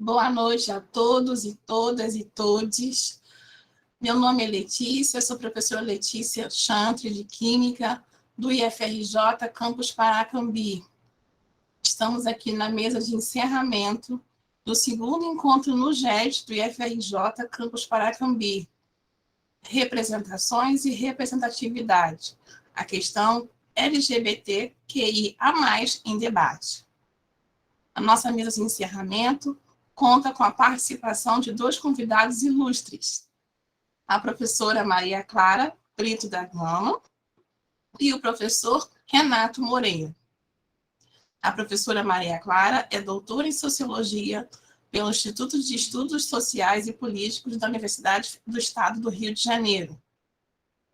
Boa noite a todos e todas e todes. Meu nome é Letícia, sou professora Letícia Chantre, de Química, do IFRJ Campus Paracambi. Estamos aqui na mesa de encerramento do segundo encontro no GED do IFRJ Campus Paracambi. Representações e representatividade. A questão LGBTQIA+, em debate. A nossa mesa de encerramento conta com a participação de dois convidados ilustres, a professora Maria Clara Brito da Gama e o professor Renato Moreira. A professora Maria Clara é doutora em Sociologia pelo Instituto de Estudos Sociais e Políticos da Universidade do Estado do Rio de Janeiro,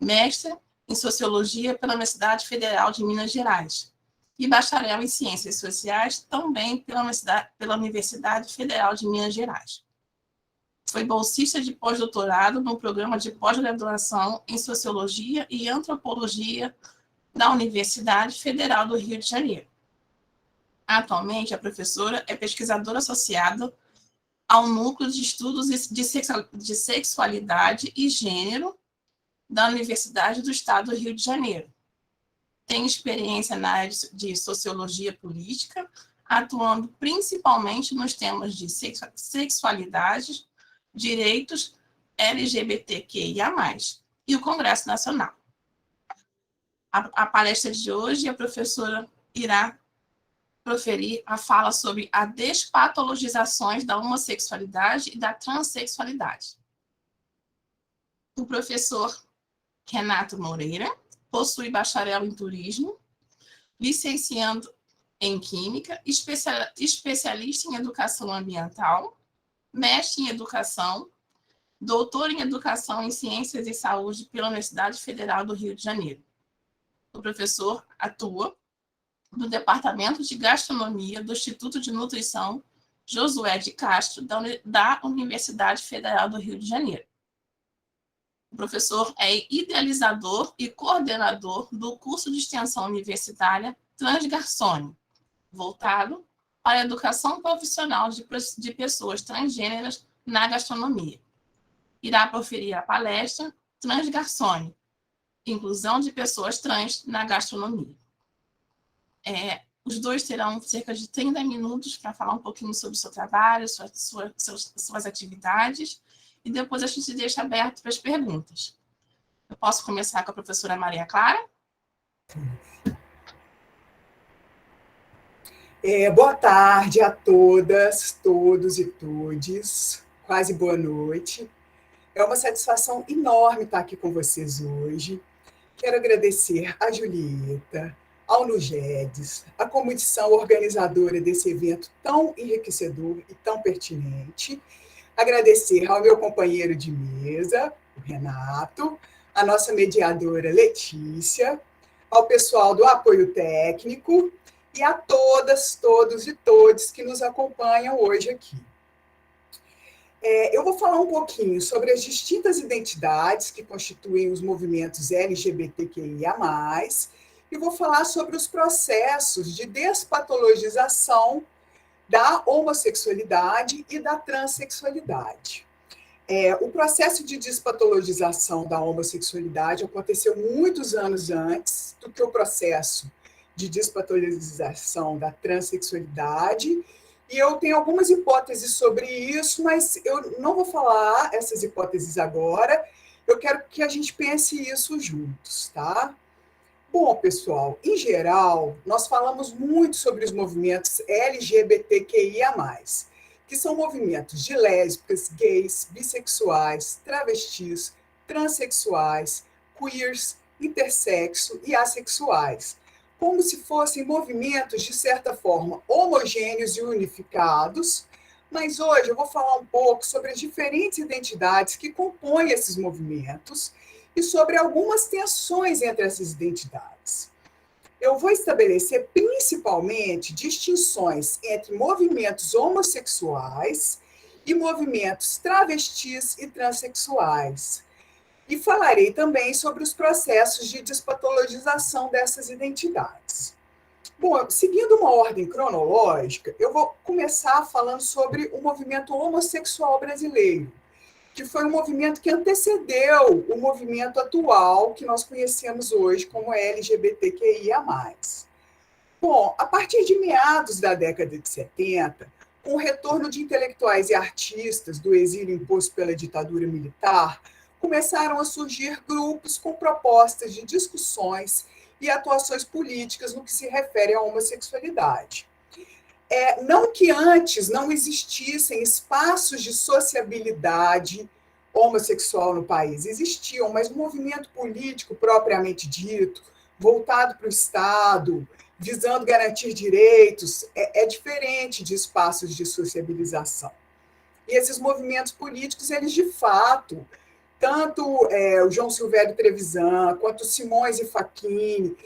mestre em Sociologia pela Universidade Federal de Minas Gerais e bacharel em Ciências Sociais também pela Universidade Federal de Minas Gerais. Foi bolsista de pós-doutorado no programa de pós-graduação em Sociologia e Antropologia da Universidade Federal do Rio de Janeiro. Atualmente, a professora é pesquisadora associada ao Núcleo de Estudos de Sexualidade e Gênero da Universidade do Estado do Rio de Janeiro. Tem experiência na área de Sociologia Política, atuando principalmente nos temas de sexualidade, direitos LGBTQIA+, e o Congresso Nacional. A palestra de hoje, a professora irá proferir a fala sobre as despatologizações da homossexualidade e da transexualidade. O professor Renato Moreira possui bacharel em turismo, licenciando em química, especialista em educação ambiental, mestre em educação, doutor em educação em ciências e saúde pela Universidade Federal do Rio de Janeiro. O professor atua no Departamento de Gastronomia do Instituto de Nutrição Josué de Castro, da Universidade Federal do Rio de Janeiro. O professor é idealizador e coordenador do curso de extensão universitária Transgarçone, voltado para a educação profissional de pessoas transgêneras na gastronomia. Irá proferir a palestra Transgarçone, inclusão de pessoas trans na gastronomia. Os dois terão cerca de 30 minutos para falar um pouquinho sobre o seu trabalho, suas atividades, e depois a gente deixa aberto para as perguntas. Eu posso começar com a professora Maria Clara? Boa tarde a todas, todos e todes. Quase boa noite. É uma satisfação enorme estar aqui com vocês hoje. Quero agradecer a Julieta, ao Nugedes, a comissão organizadora desse evento tão enriquecedor e tão pertinente. Agradecer ao meu companheiro de mesa, o Renato, a nossa mediadora Letícia, ao pessoal do apoio técnico e a todas, todos e todes que nos acompanham hoje aqui. Eu vou falar um pouquinho sobre as distintas identidades que constituem os movimentos LGBTQIA+, e vou falar sobre os processos de despatologização da homossexualidade e da transexualidade. O processo de despatologização da homossexualidade aconteceu muitos anos antes do que o processo de despatologização da transexualidade, e eu tenho algumas hipóteses sobre isso, mas eu não vou falar essas hipóteses agora, eu quero que a gente pense isso juntos, tá? Bom, pessoal, em geral, nós falamos muito sobre os movimentos LGBTQIA+, que são movimentos de lésbicas, gays, bissexuais, travestis, transexuais, queers, intersexo e assexuais, como se fossem movimentos, de certa forma, homogêneos e unificados, mas hoje eu vou falar um pouco sobre as diferentes identidades que compõem esses movimentos e sobre algumas tensões entre essas identidades. Eu vou estabelecer principalmente distinções entre movimentos homossexuais e movimentos travestis e transexuais. E falarei também sobre os processos de despatologização dessas identidades. Bom, seguindo uma ordem cronológica, eu vou começar falando sobre o movimento homossexual brasileiro, que foi um movimento que antecedeu o movimento atual que nós conhecemos hoje como LGBTQIA+. Bom, a partir de meados da década de 70, com o retorno de intelectuais e artistas do exílio imposto pela ditadura militar, começaram a surgir grupos com propostas de discussões e atuações políticas no que se refere à homossexualidade. Não que antes não existissem espaços de sociabilidade homossexual no país, existiam, mas o movimento político propriamente dito, voltado para o Estado, visando garantir direitos, é diferente de espaços de sociabilização. E esses movimentos políticos, eles de fato, tanto o João Silvério Trevisan, quanto Simões e Facchini,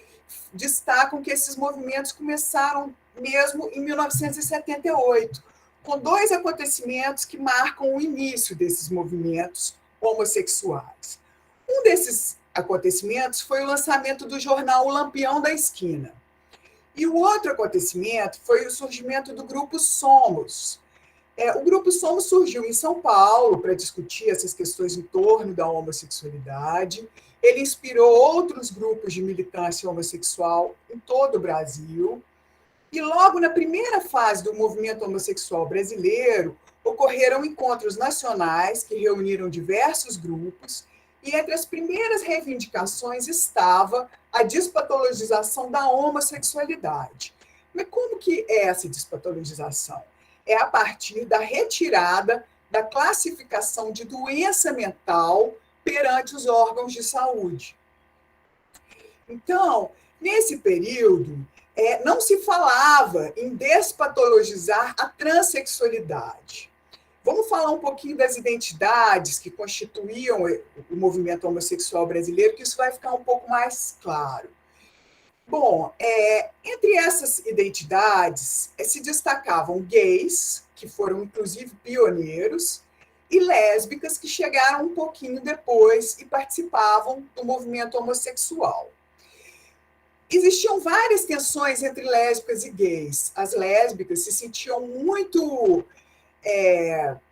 destacam que esses movimentos começaram mesmo em 1978, com dois acontecimentos que marcam o início desses movimentos homossexuais. Um desses acontecimentos foi o lançamento do jornal O Lampião da Esquina. E o outro acontecimento foi o surgimento do Grupo Somos. O Grupo Somos surgiu em São Paulo para discutir essas questões em torno da homossexualidade. Ele inspirou outros grupos de militância homossexual em todo o Brasil. E logo na primeira fase do movimento homossexual brasileiro, ocorreram encontros nacionais que reuniram diversos grupos, e entre as primeiras reivindicações estava a despatologização da homossexualidade. Mas como que é essa despatologização? É a partir da retirada da classificação de doença mental perante os órgãos de saúde. Então, nesse período, não se falava em despatologizar a transexualidade. Vamos falar um pouquinho das identidades que constituíam o movimento homossexual brasileiro, que isso vai ficar um pouco mais claro. Bom, entre essas identidades se destacavam gays, que foram inclusive pioneiros, e lésbicas, que chegaram um pouquinho depois e participavam do movimento homossexual. Existiam várias tensões entre lésbicas e gays. As lésbicas se sentiam muito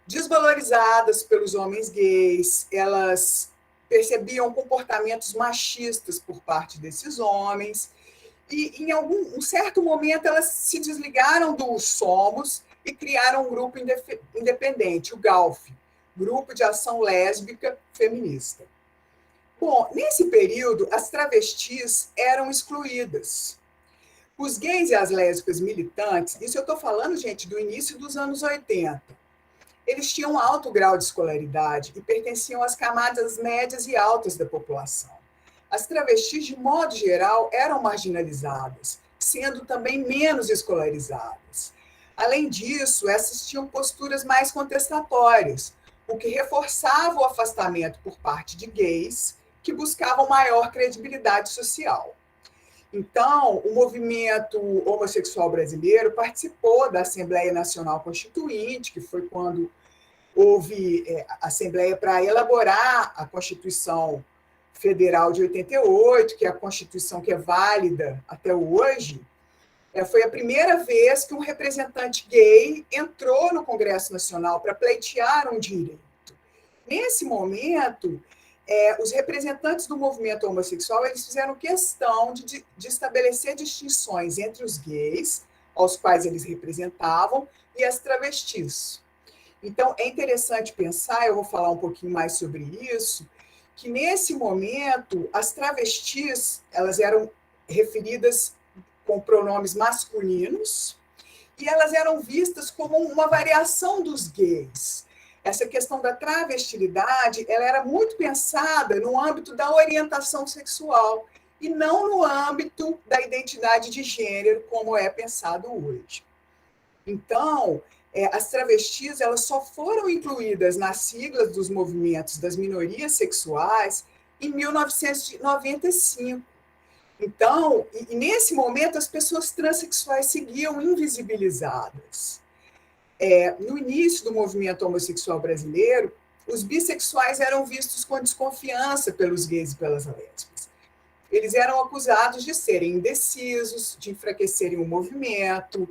desvalorizadas pelos homens gays, elas percebiam comportamentos machistas por parte desses homens, e em um certo momento elas se desligaram do Somos e criaram um grupo independente, o GALF, Grupo de Ação Lésbica Feminista. Bom, nesse período, as travestis eram excluídas. Os gays e as lésbicas militantes, isso eu estou falando, gente, do início dos anos 80, eles tinham um alto grau de escolaridade e pertenciam às camadas médias e altas da população. As travestis, de modo geral, eram marginalizadas, sendo também menos escolarizadas. Além disso, essas tinham posturas mais contestatórias, o que reforçava o afastamento por parte de gays que buscavam maior credibilidade social. Então, o movimento homossexual brasileiro participou da Assembleia Nacional Constituinte, que foi quando houve a Assembleia para elaborar a Constituição Federal de 88, que é a Constituição que é válida até hoje. Foi a primeira vez que um representante gay entrou no Congresso Nacional para pleitear um direito. Nesse momento, os representantes do movimento homossexual eles fizeram questão de estabelecer distinções entre os gays, aos quais eles representavam, e as travestis. Então, é interessante pensar, eu vou falar um pouquinho mais sobre isso, que nesse momento as travestis elas eram referidas com pronomes masculinos e elas eram vistas como uma variação dos gays. Essa questão da travestilidade ela era muito pensada no âmbito da orientação sexual e não no âmbito da identidade de gênero, como é pensado hoje. Então, as travestis elas só foram incluídas nas siglas dos movimentos das minorias sexuais em 1995. Então, e nesse momento, as pessoas transexuais seguiam invisibilizadas. No início do movimento homossexual brasileiro, os bissexuais eram vistos com desconfiança pelos gays e pelas lésbicas. eles eram acusados de serem indecisos, de enfraquecerem o movimento,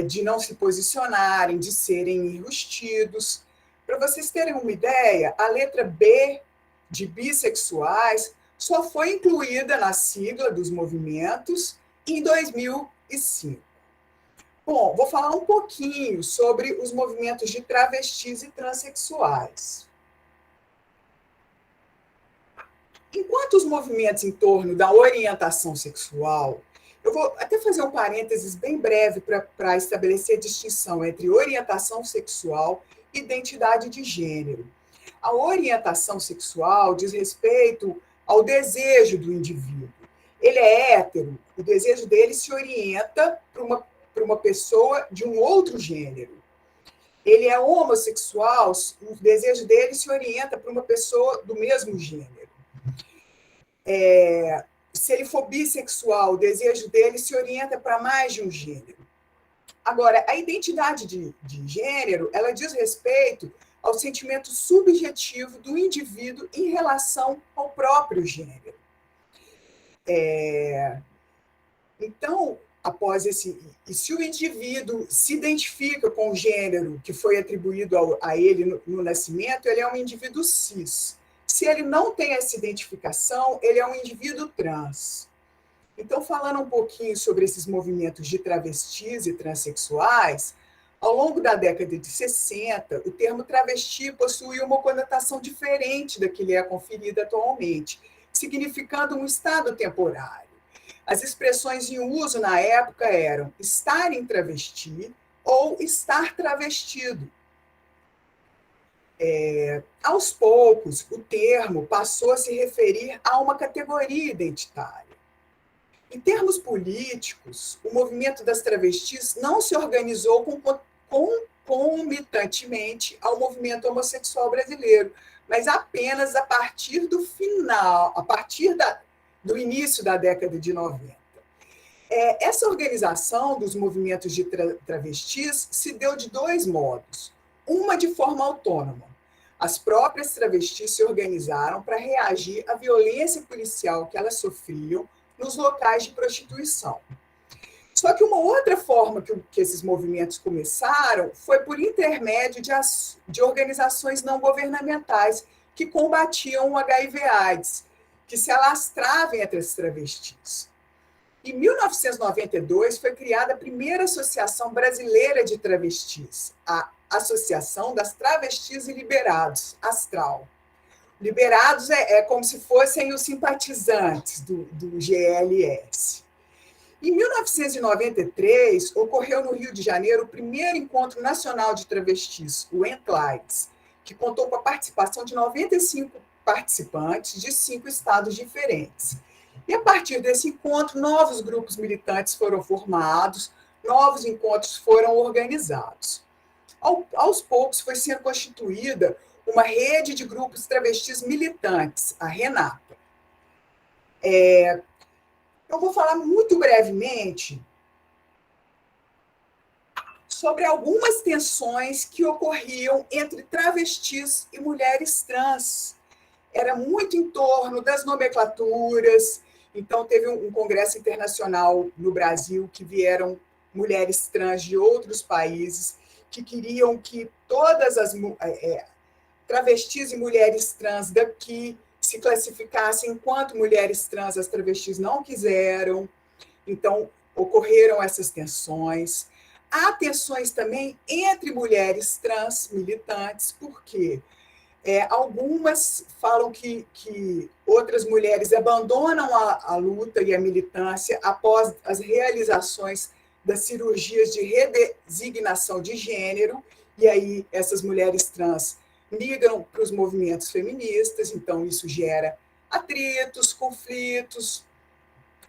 de não se posicionarem, de serem enrustidos. Para vocês terem uma ideia, a letra B de bissexuais só foi incluída na sigla dos movimentos em 2005. Bom, vou falar um pouquinho sobre os movimentos de travestis e transexuais. Enquanto os movimentos em torno da orientação sexual, eu vou até fazer um parênteses bem breve para estabelecer a distinção entre orientação sexual e identidade de gênero. A orientação sexual diz respeito ao desejo do indivíduo. Ele é hétero, o desejo dele se orienta para uma pessoa de um outro gênero. Ele é homossexual, o desejo dele se orienta para uma pessoa do mesmo gênero. Se ele for bissexual, o desejo dele se orienta para mais de um gênero. Agora, a identidade de gênero, ela diz respeito ao sentimento subjetivo do indivíduo em relação ao próprio gênero. Então, após e se o indivíduo se identifica com o gênero que foi atribuído a ele no nascimento, ele é um indivíduo cis. Se ele não tem essa identificação, ele é um indivíduo trans. Então, falando um pouquinho sobre esses movimentos de travestis e transexuais, ao longo da década de 60, o termo travesti possuía uma conotação diferente da que lhe é conferida atualmente, significando um estado temporário. As expressões em uso na época eram estar em travesti ou estar travestido. Aos poucos, o termo passou a se referir a uma categoria identitária. Em termos políticos, o movimento das travestis não se organizou concomitantemente ao movimento homossexual brasileiro, mas apenas a partir do do início da década de 90. Essa organização dos movimentos de travestis se deu de dois modos. Uma de forma autônoma. As próprias travestis se organizaram para reagir à violência policial que elas sofriam nos locais de prostituição. Só que uma outra forma que esses movimentos começaram foi por intermédio de organizações não governamentais que combatiam o HIV/AIDS, que se alastravam entre as travestis. Em 1992, foi criada a primeira Associação Brasileira de Travestis, a Associação das Travestis e Liberados, Astral. Liberados é como se fossem os simpatizantes do GLS. Em 1993, ocorreu no Rio de Janeiro o primeiro encontro nacional de travestis, o ENTLAIDS, que contou com a participação de 95 participantes de 5 estados diferentes. E a partir desse encontro, novos grupos militantes foram formados, novos encontros foram organizados. Aos poucos foi sendo constituída uma rede de grupos travestis militantes, a Renata. Eu vou falar muito brevemente sobre algumas tensões que ocorriam entre travestis e mulheres trans. Era muito em torno das nomenclaturas. Então, teve um congresso internacional no Brasil que vieram mulheres trans de outros países que queriam que todas as travestis e mulheres trans daqui se classificassem enquanto mulheres trans. As travestis não quiseram. Então, ocorreram essas tensões. Há tensões também entre mulheres trans militantes, porque algumas falam que outras mulheres abandonam a luta e a militância após as realizações das cirurgias de redesignação de gênero, e aí essas mulheres trans migram para os movimentos feministas, então isso gera atritos, conflitos.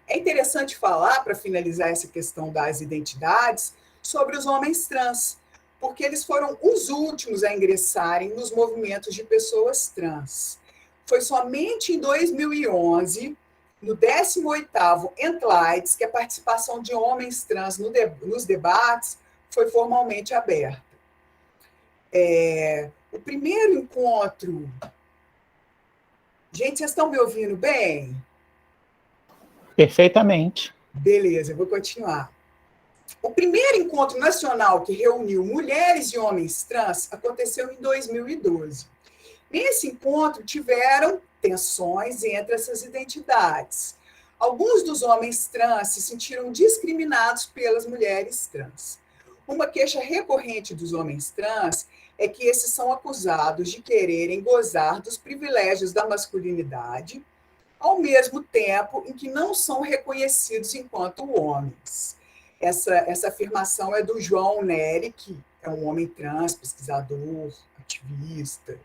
É interessante falar, para finalizar essa questão das identidades, sobre os homens trans, porque eles foram os últimos a ingressarem nos movimentos de pessoas trans. Foi somente em 2011, no 18º ENTLAIDS, que a participação de homens trans nos debates foi formalmente aberta. O primeiro encontro... Gente, vocês estão me ouvindo bem? Perfeitamente. Beleza, eu vou continuar. O primeiro encontro nacional que reuniu mulheres e homens trans aconteceu em 2012. Nesse encontro, tiveram tensões entre essas identidades. Alguns dos homens trans se sentiram discriminados pelas mulheres trans. Uma queixa recorrente dos homens trans é que esses são acusados de quererem gozar dos privilégios da masculinidade, ao mesmo tempo em que não são reconhecidos enquanto homens. Essa afirmação é do João Nery, que é um homem trans, pesquisador, ativista.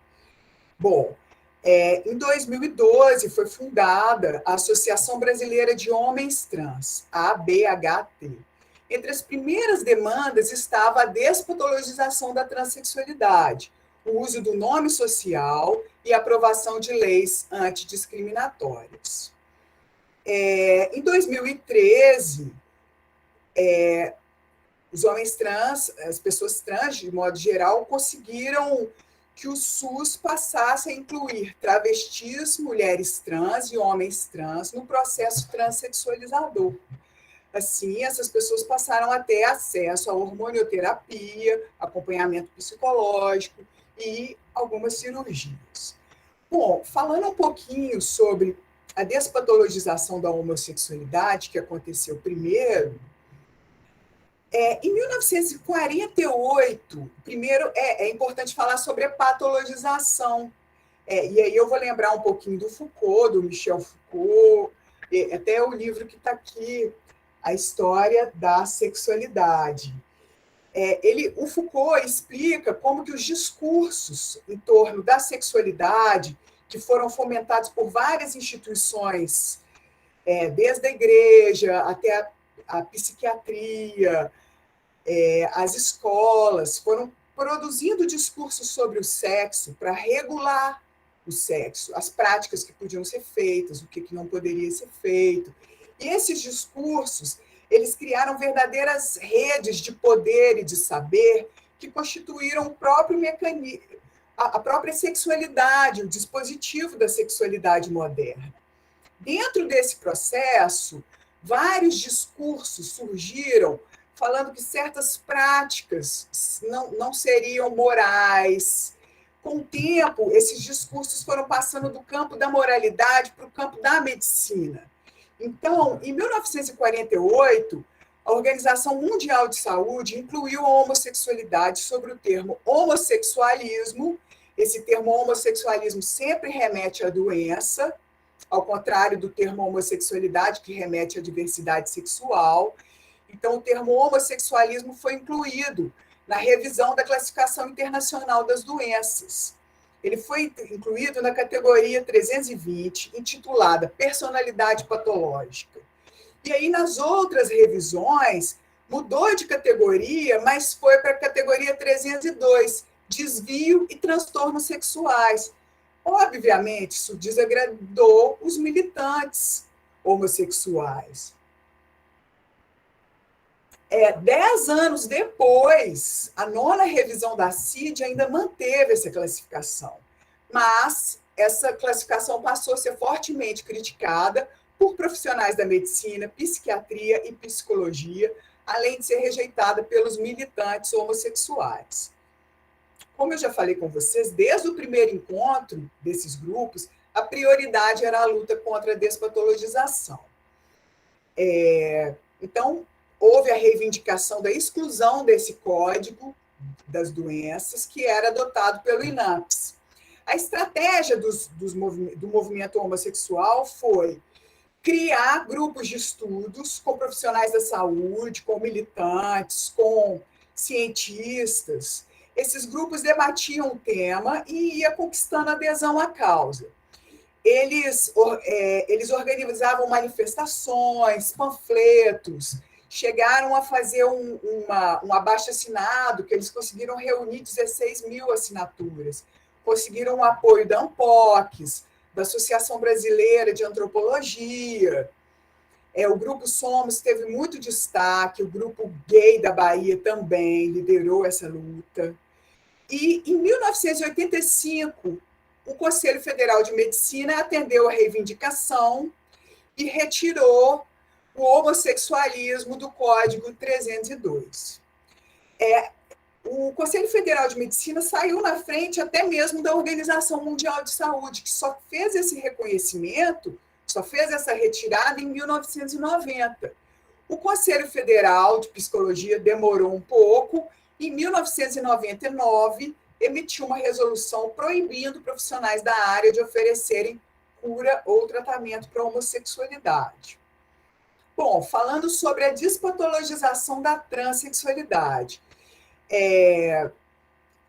Bom, em 2012 foi fundada a Associação Brasileira de Homens Trans, a ABHT. Entre as primeiras demandas estava a despatologização da transexualidade, o uso do nome social e a aprovação de leis antidiscriminatórias. Em 2013, os homens trans, as pessoas trans, de modo geral, conseguiram que o SUS passasse a incluir travestis, mulheres trans e homens trans no processo transexualizador. Assim, essas pessoas passaram a ter acesso à hormonioterapia, acompanhamento psicológico e algumas cirurgias. Bom, falando um pouquinho sobre a despatologização da homossexualidade, que aconteceu primeiro, em 1948, primeiro é importante falar sobre a patologização. E aí eu vou lembrar um pouquinho do Foucault, do Michel Foucault, até o livro que está aqui, A História da Sexualidade. O Foucault explica como que os discursos em torno da sexualidade, que foram fomentados por várias instituições, desde a igreja até a psiquiatria, as escolas, foram produzindo discursos sobre o sexo para regular o sexo, as práticas que podiam ser feitas, o que não poderia ser feito. E esses discursos, eles criaram verdadeiras redes de poder e de saber que constituíram o próprio mecanismo, a própria sexualidade, o dispositivo da sexualidade moderna. Dentro desse processo, vários discursos surgiram falando que certas práticas não seriam morais. Com o tempo, esses discursos foram passando do campo da moralidade para o campo da medicina. Então, em 1948, a Organização Mundial de Saúde incluiu a homossexualidade sob o termo homossexualismo. Esse termo homossexualismo sempre remete à doença, ao contrário do termo homossexualidade, que remete à diversidade sexual. Então, o termo homossexualismo foi incluído na revisão da Classificação Internacional das Doenças. Ele foi incluído na categoria 320, intitulada Personalidade Patológica. E aí, nas outras revisões, mudou de categoria, mas foi para a categoria 302, Desvio e Transtornos Sexuais. Obviamente, isso desagradou os militantes homossexuais. 10 anos depois, a 9ª revisão da CID ainda manteve essa classificação, mas essa classificação passou a ser fortemente criticada por profissionais da medicina, psiquiatria e psicologia, além de ser rejeitada pelos militantes homossexuais. Como eu já falei com vocês, desde o primeiro encontro desses grupos, a prioridade era a luta contra a despatologização. Então, houve a reivindicação da exclusão desse código das doenças, que era adotado pelo INAPS. A estratégia do movimento homossexual foi criar grupos de estudos com profissionais da saúde, com militantes, com cientistas. Esses grupos debatiam o tema e ia conquistando adesão à causa. Eles organizavam manifestações, panfletos, chegaram a fazer um abaixo-assinado, que eles conseguiram reunir 16 mil assinaturas, conseguiram o apoio da ANPOCS, da Associação Brasileira de Antropologia. O Grupo Somos teve muito destaque, o Grupo Gay da Bahia também liderou essa luta. E, em 1985, o Conselho Federal de Medicina atendeu a reivindicação e retirou o homossexualismo do Código 302. O Conselho Federal de Medicina saiu na frente até mesmo da Organização Mundial de Saúde, que só fez esse reconhecimento, só fez essa retirada em 1990. O Conselho Federal de Psicologia demorou um pouco, e em 1999 emitiu uma resolução proibindo profissionais da área de oferecerem cura ou tratamento para a homossexualidade. Bom, falando sobre a despatologização da transexualidade,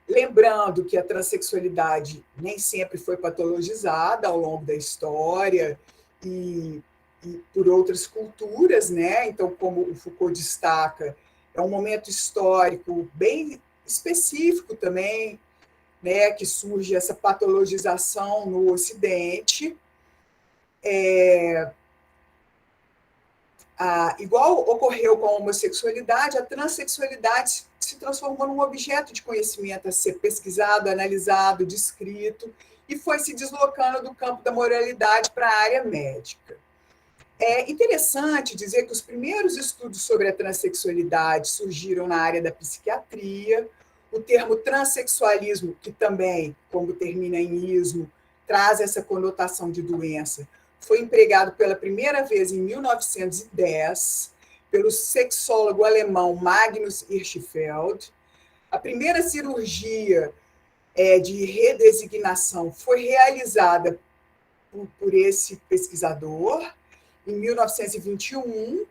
lembrando que a transexualidade nem sempre foi patologizada ao longo da história e por outras culturas, né? Então, como o Foucault destaca, é um momento histórico bem específico também, né? Que surge essa patologização no Ocidente. Igual ocorreu com a homossexualidade, a transexualidade se transformou num objeto de conhecimento a ser pesquisado, analisado, descrito, e foi se deslocando do campo da moralidade para a área médica. É interessante dizer que os primeiros estudos sobre a transexualidade surgiram na área da psiquiatria. O termo transexualismo, que também, como termina em ismo, traz essa conotação de doença, foi empregado pela primeira vez em 1910 pelo sexólogo alemão Magnus Hirschfeld. A primeira cirurgia de redesignação foi realizada por esse pesquisador em 1921,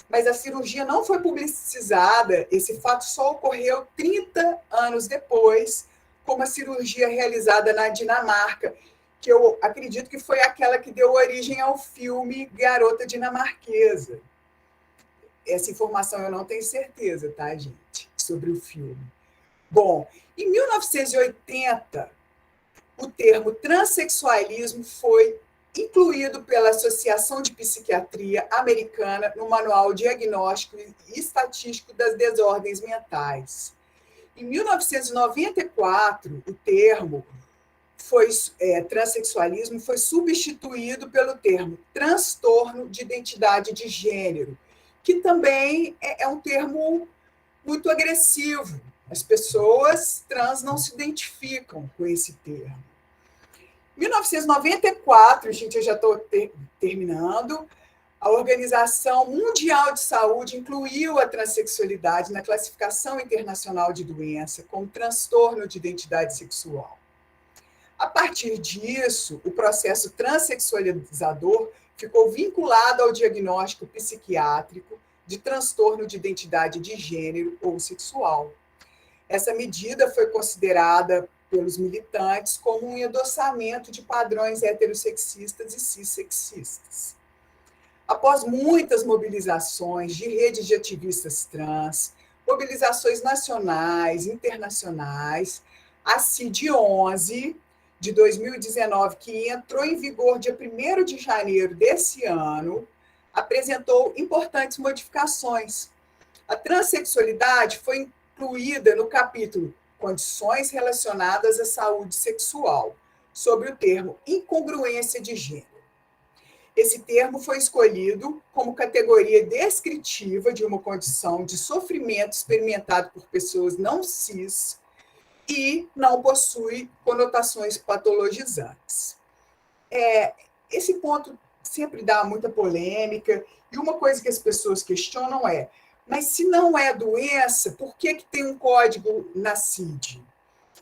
mas a cirurgia não foi publicizada. Esse fato só ocorreu 30 anos depois, com uma cirurgia realizada na Dinamarca, que eu acredito que foi aquela que deu origem ao filme Garota Dinamarquesa. Essa informação eu não tenho certeza, tá, gente, sobre o filme. Bom, em 1980, o termo transexualismo foi incluído pela Associação de Psiquiatria Americana no Manual Diagnóstico e Estatístico das Desordens Mentais. Em 1994, o termo transexualismo foi substituído pelo termo transtorno de identidade de gênero, que também é um termo muito agressivo. As pessoas trans não se identificam com esse termo. Em 1994, gente, eu já estou terminando, a Organização Mundial de Saúde incluiu a transexualidade na Classificação Internacional de Doença como transtorno de identidade sexual. A partir disso, o processo transexualizador ficou vinculado ao diagnóstico psiquiátrico de transtorno de identidade de gênero ou sexual. Essa medida foi considerada pelos militantes como um endossamento de padrões heterossexistas e cissexistas. Após muitas mobilizações de redes de ativistas trans, mobilizações nacionais, internacionais, a CID-11, de 2019, que entrou em vigor dia 1º de janeiro desse ano, apresentou importantes modificações. A transexualidade foi incluída no capítulo Condições relacionadas à saúde sexual, sobre o termo incongruência de gênero. Esse termo foi escolhido como categoria descritiva de uma condição de sofrimento experimentado por pessoas não cis e não possui conotações patologizantes. Esse ponto sempre dá muita polêmica, e uma coisa que as pessoas questionam é: mas se não é doença, por que tem um código na CID?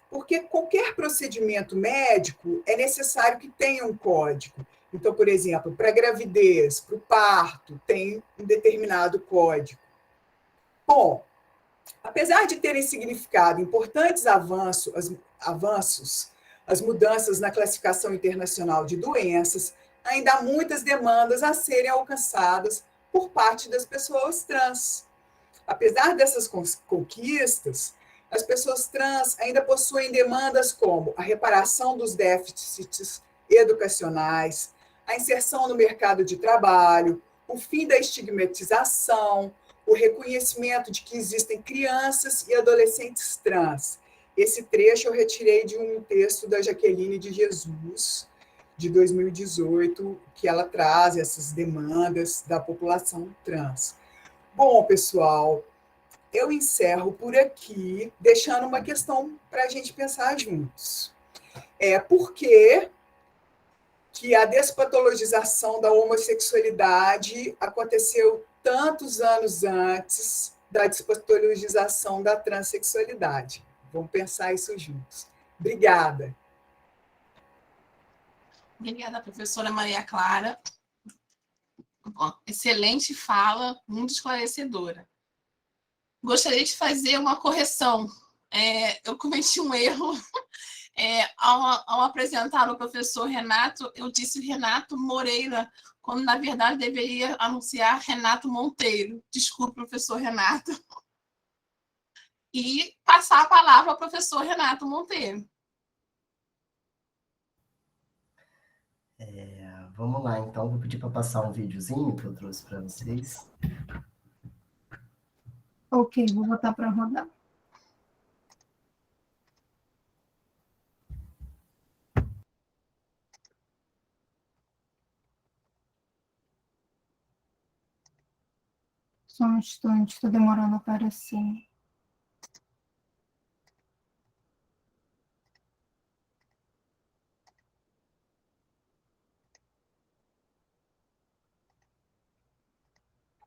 Porque qualquer procedimento médico é necessário que tenha um código. Então, por exemplo, para a gravidez, para o parto, tem um determinado código. Bom, apesar de terem significado importantes avanços, as mudanças na classificação internacional de doenças, ainda há muitas demandas a serem alcançadas por parte das pessoas trans. Apesar dessas conquistas, as pessoas trans ainda possuem demandas como a reparação dos déficits educacionais, a inserção no mercado de trabalho, o fim da estigmatização, o reconhecimento de que existem crianças e adolescentes trans. Esse trecho eu retirei de um texto da Jaqueline de Jesus, de 2018, que ela traz essas demandas da população trans. Bom, pessoal, eu encerro por aqui, deixando uma questão para a gente pensar juntos. Por que a despatologização da homossexualidade aconteceu tantos anos antes da despatologização da transexualidade? Vamos pensar isso juntos. Obrigada. Obrigada, professora Maria Clara. Bom, excelente fala, muito esclarecedora. Gostaria de fazer uma correção. Eu cometi um erro. Ao apresentar o professor Renato, eu disse Renato Moreira, quando na verdade deveria anunciar Renato Monteiro. Desculpe, professor Renato. E passar a palavra ao professor Renato Monteiro. Vamos lá, então, vou pedir para passar um videozinho que eu trouxe para vocês. Ok, vou botar para rodar. Só um instante, está demorando a aparecer.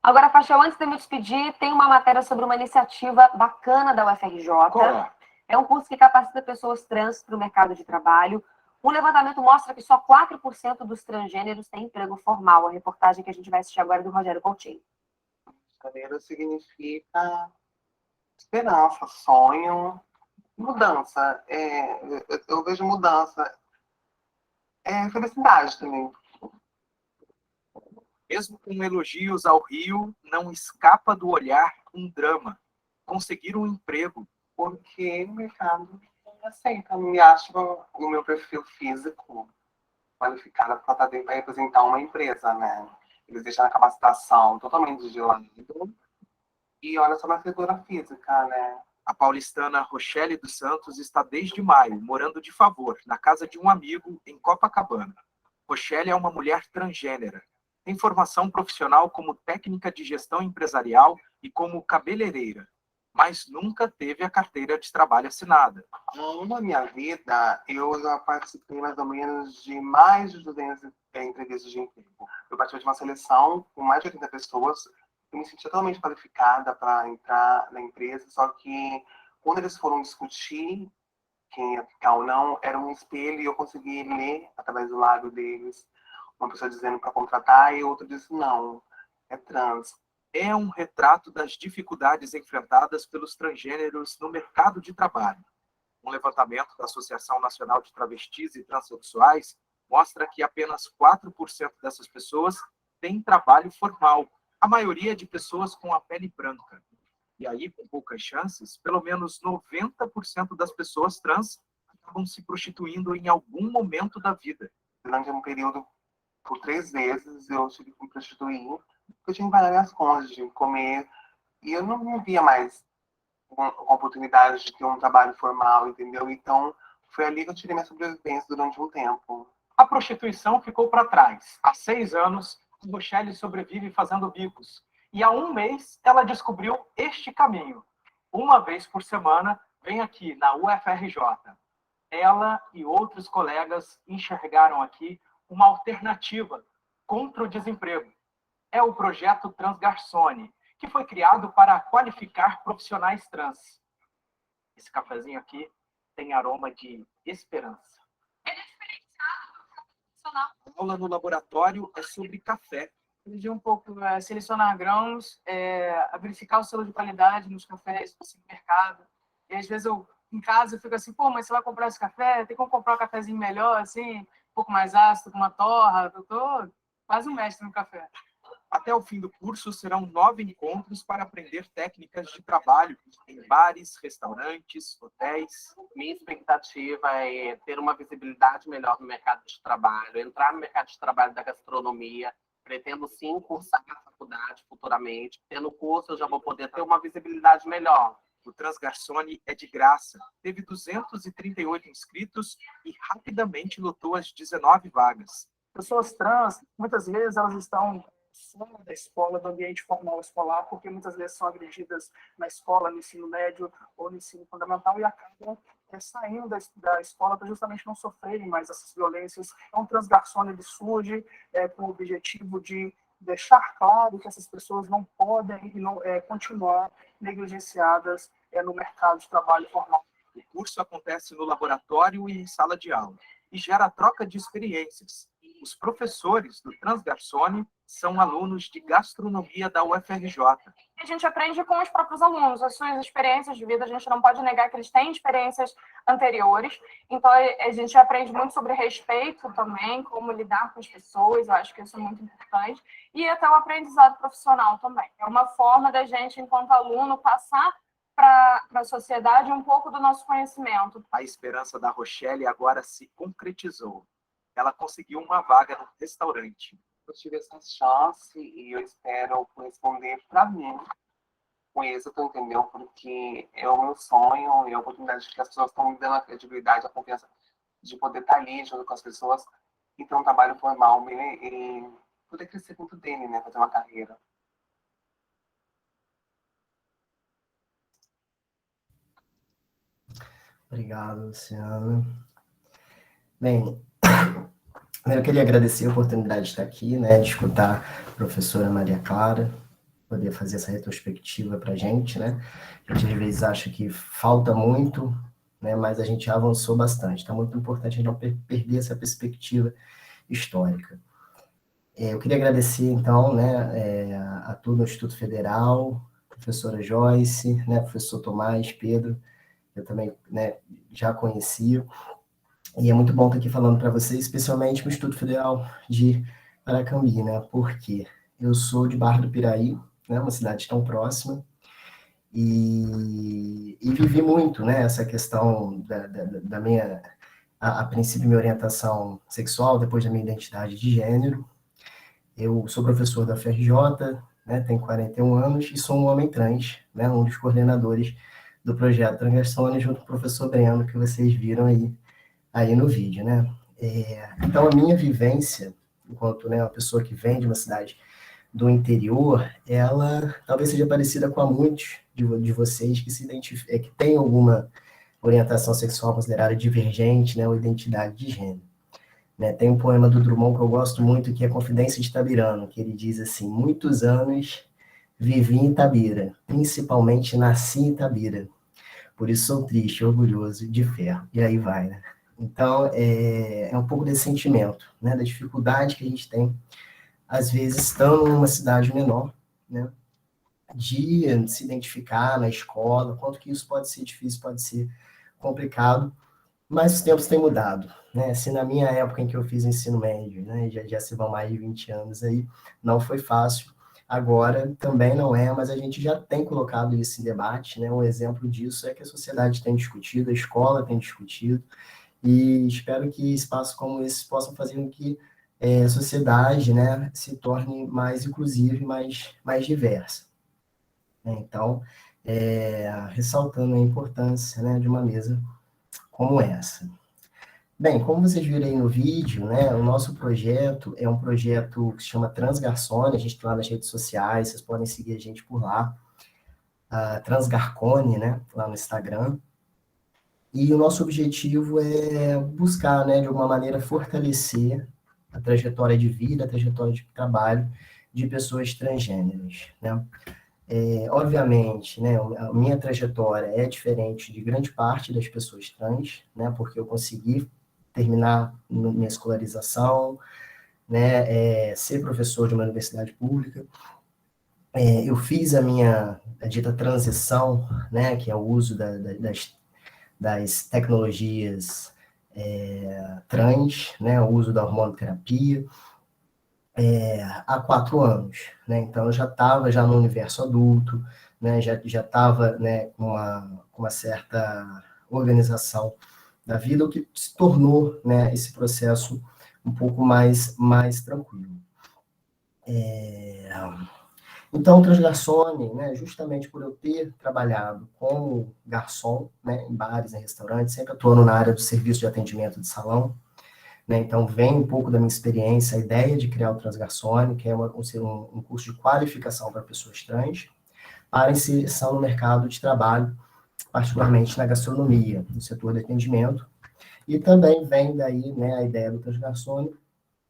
Agora, Paixão, antes de eu me despedir, tem uma matéria sobre uma iniciativa bacana da UFRJ. Qual? É um curso que capacita pessoas trans para o mercado de trabalho. Um levantamento mostra que só 4% dos transgêneros têm emprego formal. A reportagem que a gente vai assistir agora é do Rogério Coutinho. Cadeira significa esperança, sonho, mudança. Eu vejo mudança. Felicidade também. Mesmo com elogios ao Rio, não escapa do olhar um drama. Conseguir um emprego. Porque o mercado não aceita. Me acho no meu perfil físico qualificada para representar uma empresa, né? Eles deixam a capacitação totalmente de lado. E olha só minha figura física, né? A paulistana Rochelle dos Santos está desde maio, morando de favor, na casa de um amigo em Copacabana. Rochelle é uma mulher transgênera. Tem formação profissional como técnica de gestão empresarial e como cabeleireira, mas nunca teve a carteira de trabalho assinada. Na minha vida, eu já participei mais ou menos de mais de 200 entrevistas de emprego. Eu participei de uma seleção com mais de 80 pessoas. Eu me senti totalmente qualificada para entrar na empresa, só que quando eles foram discutir quem ia ficar ou não, era um espelho e eu consegui ler através do lábio deles uma pessoa dizendo para contratar e outra disse não, é trans. É um retrato das dificuldades enfrentadas pelos transgêneros no mercado de trabalho. Um levantamento da Associação Nacional de Travestis e Transsexuais mostra que apenas 4% dessas pessoas têm trabalho formal, a maioria de pessoas com a pele branca. E aí, com poucas chances, pelo menos 90% das pessoas trans acabam se prostituindo em algum momento da vida. Durante um período, por 3 vezes, eu tive que me prostituir, porque eu tinha que pagar minhas contas, de comer, e eu não via mais uma oportunidade de ter um trabalho formal, entendeu? Então, foi ali que eu tirei minha sobrevivência durante um tempo. A prostituição ficou para trás. Há 6 anos, Rochelle sobrevive fazendo bicos. E há 1 mês, ela descobriu este caminho. Uma vez por semana, vem aqui na UFRJ. Ela e outros colegas enxergaram aqui uma alternativa contra o desemprego. É o projeto Transgarçone, que foi criado para qualificar profissionais trans. Esse cafezinho aqui tem aroma de esperança. Ele é diferenciado do profissional. A aula no laboratório é sobre café. Aprendi um pouco a selecionar grãos, a verificar o selo de qualidade nos cafés do supermercado. E às vezes em casa, eu fico assim, pô, mas você vai comprar esse café? Tem como comprar um cafezinho melhor, assim, um pouco mais ácido, com uma torra? Eu tô quase um mestre no café. Até o fim do curso, serão 9 encontros para aprender técnicas de trabalho em bares, restaurantes, hotéis. Minha expectativa é ter uma visibilidade melhor no mercado de trabalho, entrar no mercado de trabalho da gastronomia. Pretendo sim cursar a faculdade futuramente. Tendo curso, eu já vou poder ter uma visibilidade melhor. O Transgarçone é de graça. Teve 238 inscritos e rapidamente lotou as 19 vagas. Pessoas trans, muitas vezes elas estão fora da escola, do ambiente formal escolar, porque muitas vezes são agredidas na escola, no ensino médio ou no ensino fundamental e acabam saindo da escola para justamente não sofrerem mais essas violências. Então, o Transgarçone ele surge com o objetivo de deixar claro que essas pessoas não podem continuar negligenciadas no mercado de trabalho formal. O curso acontece no laboratório e em sala de aula e gera troca de experiências. Os professores do Transgarçone são alunos de gastronomia da UFRJ. A gente aprende com os próprios alunos, as suas experiências de vida, a gente não pode negar que eles têm experiências anteriores, então a gente aprende muito sobre respeito também, como lidar com as pessoas, eu acho que isso é muito importante, e até o aprendizado profissional também. É uma forma da gente, enquanto aluno, passar para a sociedade um pouco do nosso conhecimento. A esperança da Rochelle agora se concretizou. Ela conseguiu uma vaga no restaurante. Eu tive essa chance e eu espero corresponder para mim com êxito, entendeu? Porque é o meu sonho e a oportunidade que as pessoas estão me dando a credibilidade, a confiança de poder estar ali junto com as pessoas e ter um trabalho formal e poder crescer muito dele, né? Fazer uma carreira. Obrigado, Luciana. Bem, eu queria agradecer a oportunidade de estar aqui, né, de escutar a professora Maria Clara, poder fazer essa retrospectiva para a gente, né? A gente às vezes acha que falta muito, né, mas a gente avançou bastante. Então, é muito importante a gente não perder essa perspectiva histórica. Eu queria agradecer, então, né, a todo o Instituto Federal, professora Joyce, né, professor Tomás, Pedro, eu também, né, já conhecia. E é muito bom estar aqui falando para vocês, especialmente no Instituto Federal de Paracambi, né? Porque eu sou de Barra do Piraí, né? Uma cidade tão próxima, e vivi muito, né? Essa questão da minha, a princípio, minha orientação sexual, depois da minha identidade de gênero. Eu sou professor da UFRJ, né? Tenho 41 anos e sou um homem trans, né? Um dos coordenadores do projeto Transgarçone, junto com o professor Breno, que vocês viram aí no vídeo, né? Então, a minha vivência, enquanto, né, uma pessoa que vem de uma cidade do interior, ela talvez seja parecida com a muitos de vocês que se identificam, que têm alguma orientação sexual considerada divergente, né, ou identidade de gênero. Né? Tem um poema do Drummond que eu gosto muito, que é Confidência de Itabirano, que ele diz assim: muitos anos vivi em Itabira, principalmente nasci em Itabira, por isso sou triste, orgulhoso, de ferro. E aí vai, né? Então, é um pouco desse sentimento, né, da dificuldade que a gente tem, às vezes, estando numa cidade menor, né, de se identificar na escola, quanto que isso pode ser difícil, pode ser complicado, mas os tempos têm mudado, né? Se na minha época em que eu fiz o ensino médio, né, já se vão mais de 20 anos aí, não foi fácil, agora também não é, mas a gente já tem colocado isso em debate, né? Um exemplo disso é que a sociedade tem discutido, a escola tem discutido, e espero que espaços como esses possam fazer com que a sociedade, né, se torne mais inclusiva e mais diversa. Então, ressaltando a importância, né, de uma mesa como essa. Bem, como vocês viram aí no vídeo, né, o nosso projeto é um projeto que se chama Transgarçone, a gente está lá nas redes sociais, vocês podem seguir a gente por lá, a Transgarcone, né, lá no Instagram. E o nosso objetivo é buscar, né, de alguma maneira, fortalecer a trajetória de vida, a trajetória de trabalho de pessoas transgêneras, né? Obviamente, né, a minha trajetória é diferente de grande parte das pessoas trans, né, porque eu consegui terminar minha escolarização, né, ser professor de uma universidade pública. Eu fiz a dita transição, né, que é o uso das tecnologias trans, né, o uso da hormonoterapia, há 4 anos, né, então eu já estava no universo adulto, né, já estava, né, com uma certa organização da vida, o que se tornou, né, esse processo um pouco mais tranquilo. Então, o transgarçone, né, justamente por eu ter trabalhado como garçom, né, em bares, em restaurantes, sempre atuando na área do serviço de atendimento de salão, né, então vem um pouco da minha experiência, a ideia de criar o Transgarçone, que é um curso de qualificação para pessoas trans, para inserção no mercado de trabalho, particularmente na gastronomia, no setor de atendimento, e também vem daí, né, a ideia do Transgarçone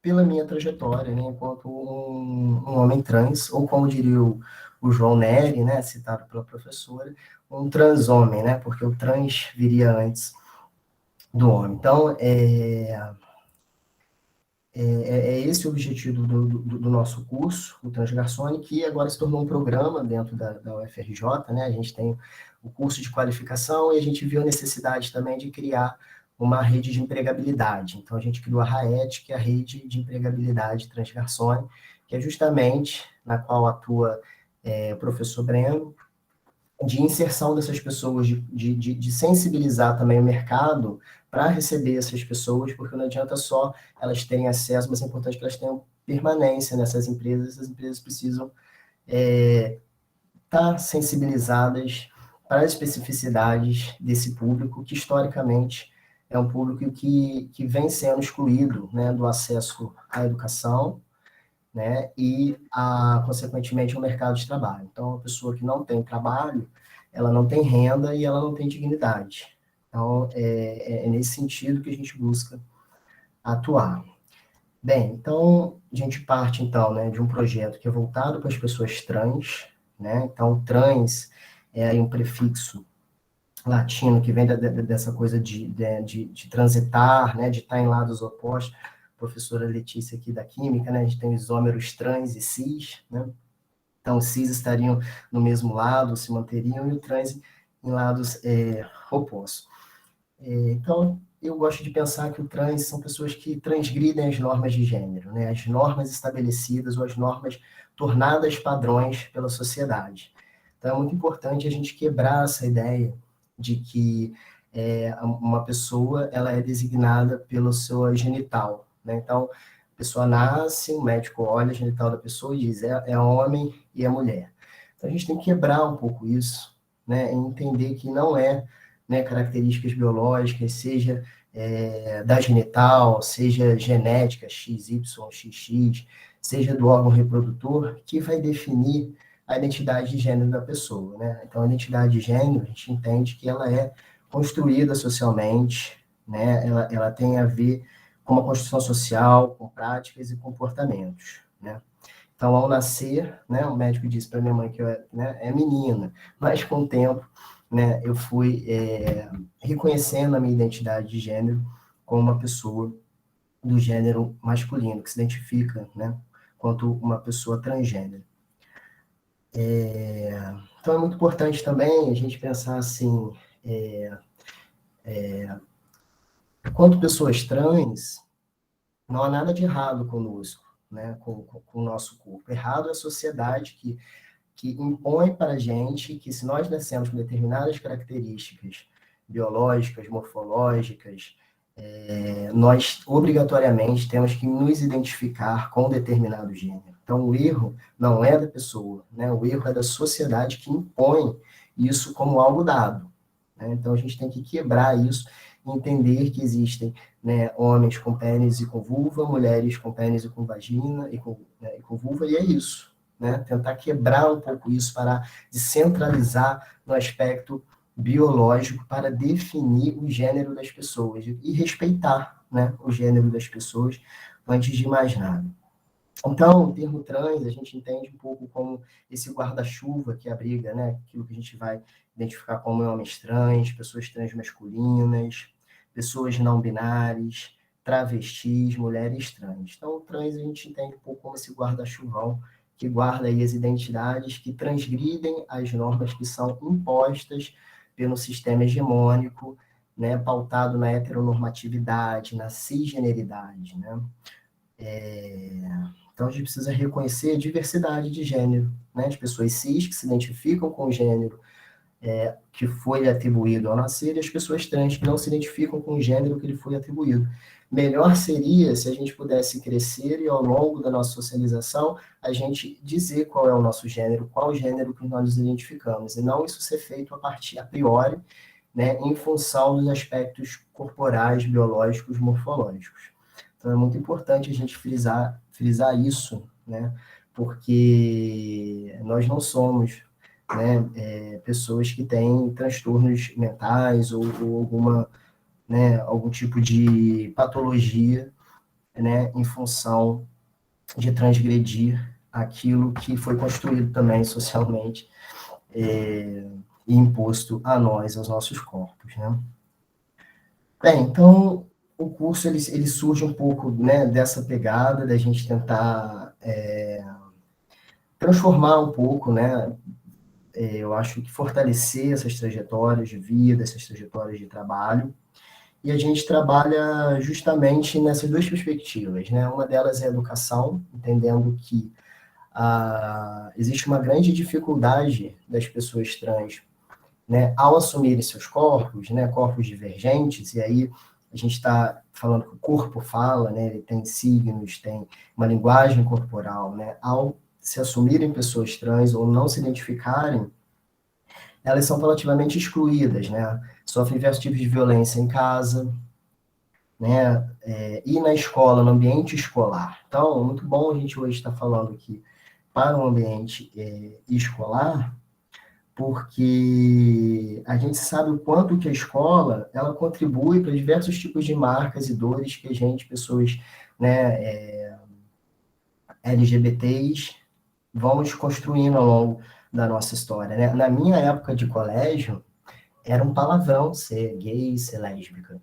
pela minha trajetória, né, enquanto um homem trans, ou como diria o João Neri, né, citado pela professora, um transhomem, né, porque o trans viria antes do homem. Então, é esse o objetivo do nosso curso, o Transgarçone, que agora se tornou um programa dentro da UFRJ, né? A gente tem o curso de qualificação e a gente viu a necessidade também de criar uma rede de empregabilidade. Então, a gente criou a RAET, que é a Rede de Empregabilidade Transgarçone, que é justamente na qual atua o professor Breno, de inserção dessas pessoas, de sensibilizar também o mercado para receber essas pessoas, porque não adianta só elas terem acesso, mas é importante que elas tenham permanência nessas empresas. Essas empresas precisam estar sensibilizadas para as especificidades desse público, que historicamente é um público que vem sendo excluído, né, do acesso à educação, né, e, consequentemente, ao mercado de trabalho. Então, a pessoa que não tem trabalho, ela não tem renda e ela não tem dignidade. Então, é nesse sentido que a gente busca atuar. Bem, então, a gente parte, então, né, de um projeto que é voltado para as pessoas trans, né, então, trans é aí um prefixo latino que vem dessa coisa de transitar, né, de estar em lados opostos. Professora Letícia aqui da Química, né, a gente tem isômeros trans e cis, né, então os cis estariam no mesmo lado, se manteriam, e o trans em lados opostos. Então, eu gosto de pensar que o trans são pessoas que transgridem as normas de gênero, né, as normas estabelecidas ou as normas tornadas padrões pela sociedade. Então, é muito importante a gente quebrar essa ideia de que uma pessoa ela é designada pelo seu genital, né? Então, a pessoa nasce, o médico olha o genital da pessoa e diz é homem e é mulher. Então, a gente tem que quebrar um pouco isso, né? E entender que não é, né, características biológicas, seja da genital, seja genética, XY, XX, seja do órgão reprodutor, que vai definir a identidade de gênero da pessoa, né? Então, a identidade de gênero, a gente entende que ela é construída socialmente, né? Ela tem a ver com uma construção social, com práticas e comportamentos, né? Então, ao nascer, né, o médico disse para minha mãe que eu é menina, mas com o tempo, né, eu fui reconhecendo a minha identidade de gênero como uma pessoa do gênero masculino, que se identifica, né, quanto uma pessoa transgênero. Então, é muito importante também a gente pensar assim, quanto pessoas trans, não há nada de errado conosco, né, com o nosso corpo. Errado é a sociedade que impõe para a gente que se nós nascemos com determinadas características biológicas, morfológicas, nós obrigatoriamente temos que nos identificar com determinado gênero. Então, o erro não é da pessoa, né? O erro é da sociedade que impõe isso como algo dado, né? Então, a gente tem que quebrar isso e entender que existem, né, homens com pênis e com vulva, mulheres com pênis e com vagina e com vulva, e é isso, né? Tentar quebrar um pouco isso, para descentralizar no aspecto biológico para definir o gênero das pessoas e respeitar, né, o gênero das pessoas antes de mais nada. Então, o termo trans, a gente entende um pouco como esse guarda-chuva que abriga, né, aquilo que a gente vai identificar como homens trans, pessoas transmasculinas, pessoas não binárias, travestis, mulheres trans. Então, o trans a gente entende um pouco como esse guarda-chuvão que guarda aí as identidades que transgridem as normas que são impostas pelo sistema hegemônico, né, pautado na heteronormatividade, na cisgeneridade, né? Então, a gente precisa reconhecer a diversidade de gênero, né? As pessoas cis que se identificam com o gênero que foi atribuído ao nascer e as pessoas trans que não se identificam com o gênero que lhe foi atribuído. Melhor seria se a gente pudesse crescer e, ao longo da nossa socialização, a gente dizer qual é o nosso gênero, qual o gênero que nós nos identificamos, e não isso ser feito a priori, né, em função dos aspectos corporais, biológicos, morfológicos. Então, é muito importante a gente frisar isso, né, porque nós não somos, né, pessoas que têm transtornos mentais ou alguma, né, algum tipo de patologia, né, em função de transgredir aquilo que foi construído também socialmente e imposto a nós, aos nossos corpos, né? Bem, então, o curso ele surge um pouco, né, dessa pegada da gente tentar transformar um pouco, né, eu acho que fortalecer essas trajetórias de vida, essas trajetórias de trabalho, e a gente trabalha justamente nessas duas perspectivas, né? Uma delas é a educação, entendendo que existe uma grande dificuldade das pessoas trans, né, ao assumirem seus corpos, né, corpos divergentes, e aí a gente está falando que o corpo fala, né, ele tem signos, tem uma linguagem corporal, né, ao se assumirem pessoas trans ou não se identificarem, elas são relativamente excluídas, né? Sofrem diversos tipos de violência em casa, né? E na escola, no ambiente escolar. Então, muito bom a gente hoje estar falando aqui para o ambiente escolar, porque a gente sabe o quanto que a escola, ela contribui para diversos tipos de marcas e dores que a gente, pessoas, né, LGBTs, vamos construindo ao longo da nossa história, né? Na minha época de colégio, era um palavrão ser gay, ser lésbica,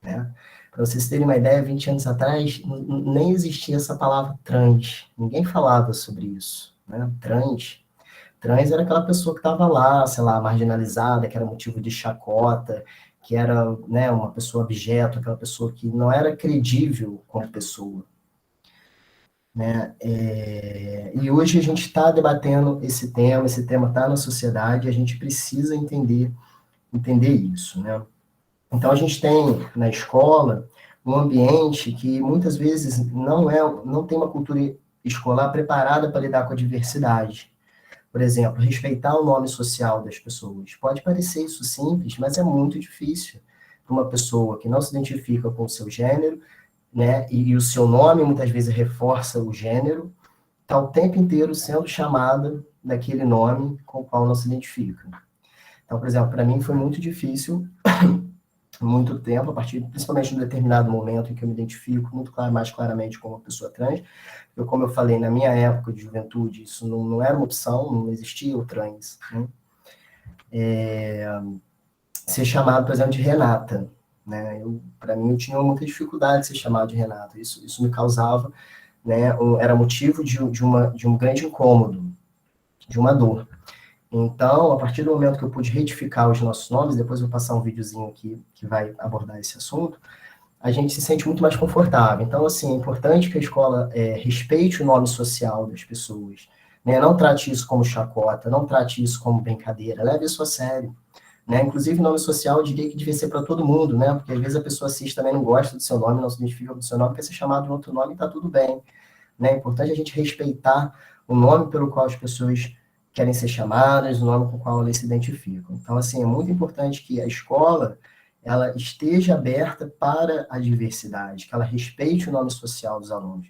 né? Para vocês terem uma ideia, 20 anos atrás, nem existia essa palavra trans. Ninguém falava sobre isso, né? Trans era aquela pessoa que estava lá, sei lá, marginalizada, que era motivo de chacota, que era, né, uma pessoa objeto, aquela pessoa que não era credível como pessoa, né? E hoje a gente está debatendo esse tema está na sociedade, a gente precisa entender isso, né? Então a gente tem na escola um ambiente que muitas vezes não tem uma cultura escolar preparada para lidar com a diversidade. Por exemplo, respeitar o nome social das pessoas. Pode parecer isso simples, mas é muito difícil para uma pessoa que não se identifica com o seu gênero, né, e o seu nome muitas vezes reforça o gênero, está o tempo inteiro sendo chamada daquele nome com o qual não se identifica. Então, por exemplo, para mim foi muito difícil, muito tempo, principalmente em um determinado momento em que eu me identifico mais claramente como uma pessoa trans, porque, como eu falei, na minha época de juventude, isso não era uma opção, não existia o trans, né? Ser chamado, por exemplo, de Renata, né? Para mim, eu tinha muita dificuldade de ser chamado de Renata. Isso me causava, né, era motivo de um grande incômodo, de uma dor. Então, a partir do momento que eu pude retificar os nossos nomes, depois eu vou passar um videozinho aqui que vai abordar esse assunto, a gente se sente muito mais confortável. Então, assim, é importante que a escola respeite o nome social das pessoas, né? Não trate isso como chacota, não trate isso como brincadeira, leve isso a sério. Né? Inclusive, nome social, eu diria que devia ser para todo mundo, né? Porque às vezes a pessoa assiste também não gosta do seu nome, não se identifica com o seu nome, quer ser chamado de outro nome e está tudo bem. Né? É importante a gente respeitar o nome pelo qual as pessoas querem ser chamadas, o nome com o qual elas se identificam. Então, assim, é muito importante que a escola ela esteja aberta para a diversidade, que ela respeite o nome social dos alunos.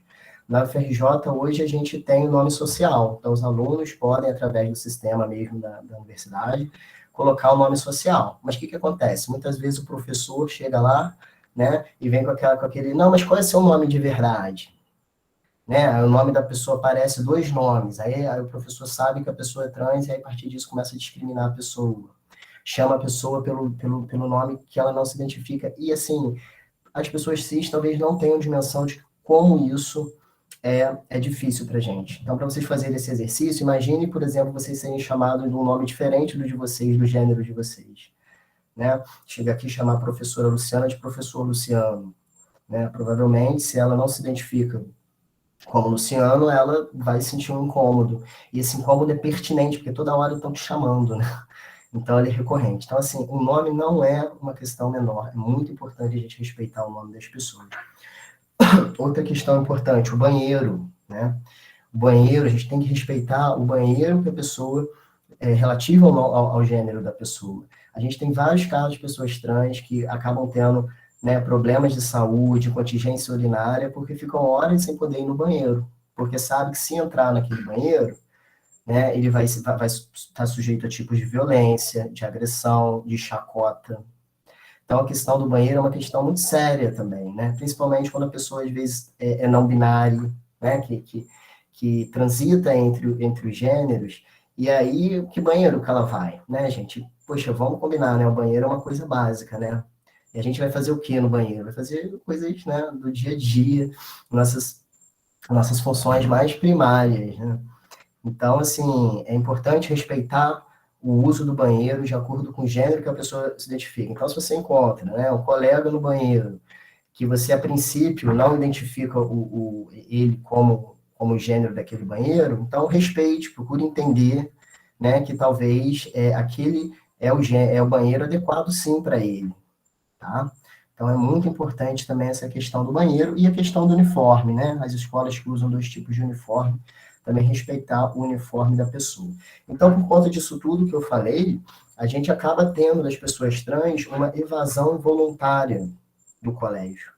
Na UFRJ, hoje, a gente tem o nome social, então os alunos podem, através do sistema mesmo da universidade, colocar o nome social. Mas o que acontece? Muitas vezes o professor chega lá, né, e vem com aquele, não, mas qual é o seu nome de verdade? Né? O nome da pessoa aparece 2 nomes, aí o professor sabe que a pessoa é trans, e aí a partir disso começa a discriminar a pessoa. Chama a pessoa pelo nome que ela não se identifica. E, assim, as pessoas cis talvez não tenham dimensão de como isso é difícil para a gente. Então, para vocês fazerem esse exercício, imagine, por exemplo, vocês serem chamados de um nome diferente do de vocês, do gênero de vocês. Né? Chega aqui e chamar a professora Luciana de professor Luciano. Né? Provavelmente, se ela não se identifica como Luciano, ela vai sentir um incômodo. E esse incômodo é pertinente, porque toda hora estão te chamando, né? Então, ele é recorrente. Então, assim, o nome não é uma questão menor. É muito importante a gente respeitar o nome das pessoas. Outra questão importante, o banheiro, né? O banheiro, a gente tem que respeitar o banheiro que a pessoa relativo ao gênero da pessoa. A gente tem vários casos de pessoas trans que acabam tendo, né, problemas de saúde, contingência urinária, porque ficam horas sem poder ir no banheiro, porque sabe que se entrar naquele banheiro, né, ele vai estar sujeito a tipos de violência, de agressão, de chacota. Então, a questão do banheiro é uma questão muito séria também, né, principalmente quando a pessoa, às vezes, é não binária, né, que transita entre os gêneros. E aí, que banheiro que ela vai, né, gente? Poxa, vamos combinar, né? O banheiro é uma coisa básica, né? E a gente vai fazer o quê no banheiro? Vai fazer coisas, né, do dia a dia, nossas funções mais primárias, né? Então, assim, é importante respeitar o uso do banheiro de acordo com o gênero que a pessoa se identifica. Então, se você encontra, né, um colega no banheiro que você, a princípio, não identifica ele como o gênero daquele banheiro, então respeite, procure entender, né, que talvez aquele é o banheiro adequado sim para ele, tá? Então é muito importante também essa questão do banheiro e a questão do uniforme, né? As escolas que usam 2 tipos de uniforme, também respeitar o uniforme da pessoa. Então, por conta disso tudo que eu falei, a gente acaba tendo das pessoas trans uma evasão voluntária do colégio.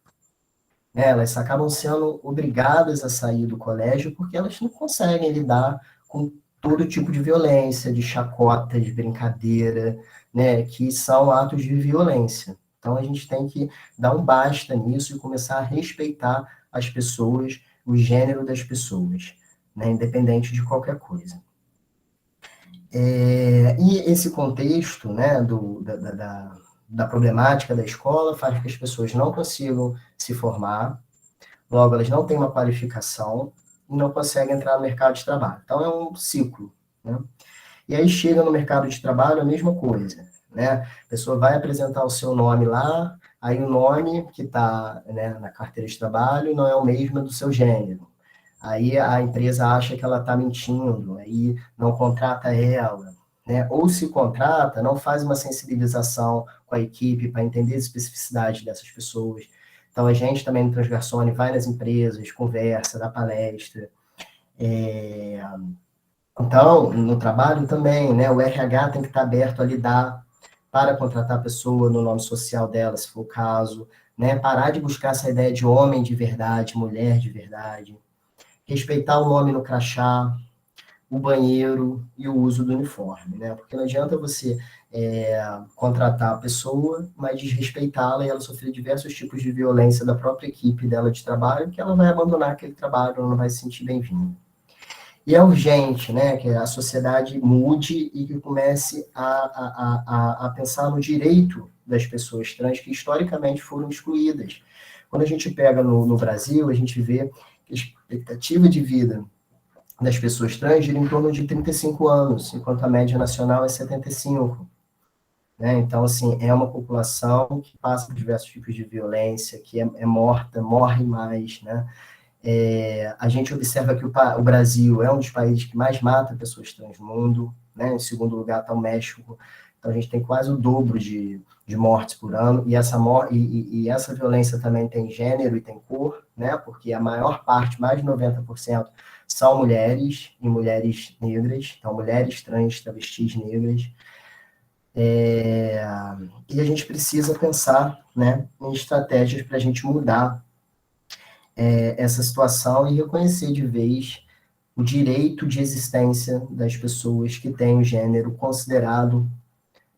Elas acabam sendo obrigadas a sair do colégio porque elas não conseguem lidar com todo tipo de violência, de chacota, de brincadeira, né, que são atos de violência. Então, a gente tem que dar um basta nisso e começar a respeitar as pessoas, o gênero das pessoas, né, independente de qualquer coisa. E esse contexto, né, da problemática da escola faz com que as pessoas não consigam se formar, logo elas não têm uma qualificação e não conseguem entrar no mercado de trabalho. Então é um ciclo, né? E aí chega no mercado de trabalho a mesma coisa, né? A pessoa vai apresentar o seu nome lá, aí o nome que está, né, na carteira de trabalho não é o mesmo do seu gênero. Aí a empresa acha que ela está mentindo, aí não contrata ela, né? Ou se contrata, não faz uma sensibilização com a equipe para entender as especificidades dessas pessoas. Então, a gente também no Transgarsone vai nas empresas, conversa, dá palestra. Então, no trabalho também, né? O RH tem que estar aberto a lidar para contratar a pessoa no nome social dela, se for o caso, né? Parar de buscar essa ideia de homem de verdade, mulher de verdade. Respeitar o nome no crachá, o banheiro e o uso do uniforme, né? Porque não adianta você contratar a pessoa, mas desrespeitá-la e ela sofrer diversos tipos de violência da própria equipe dela de trabalho, que ela vai abandonar aquele trabalho, ela não vai se sentir bem-vinda. E é urgente, né, que a sociedade mude e que comece a pensar no direito das pessoas trans que historicamente foram excluídas. Quando a gente pega no Brasil, a gente vê que a expectativa de vida das pessoas trans gira em torno de 35 anos, enquanto a média nacional é 75. Né? Então, assim, é uma população que passa por diversos tipos de violência, que é morta, morre mais, né? A gente observa que o Brasil é um dos países que mais mata pessoas trans no mundo, né? Em segundo lugar está o México, então a gente tem quase o dobro de mortes por ano, e essa violência também tem gênero e tem cor, né? Porque a maior parte, mais de 90%, são mulheres e mulheres negras, então mulheres trans, travestis negras. E a gente precisa pensar, né, em estratégias para a gente mudar essa situação e reconhecer de vez o direito de existência das pessoas que têm o gênero considerado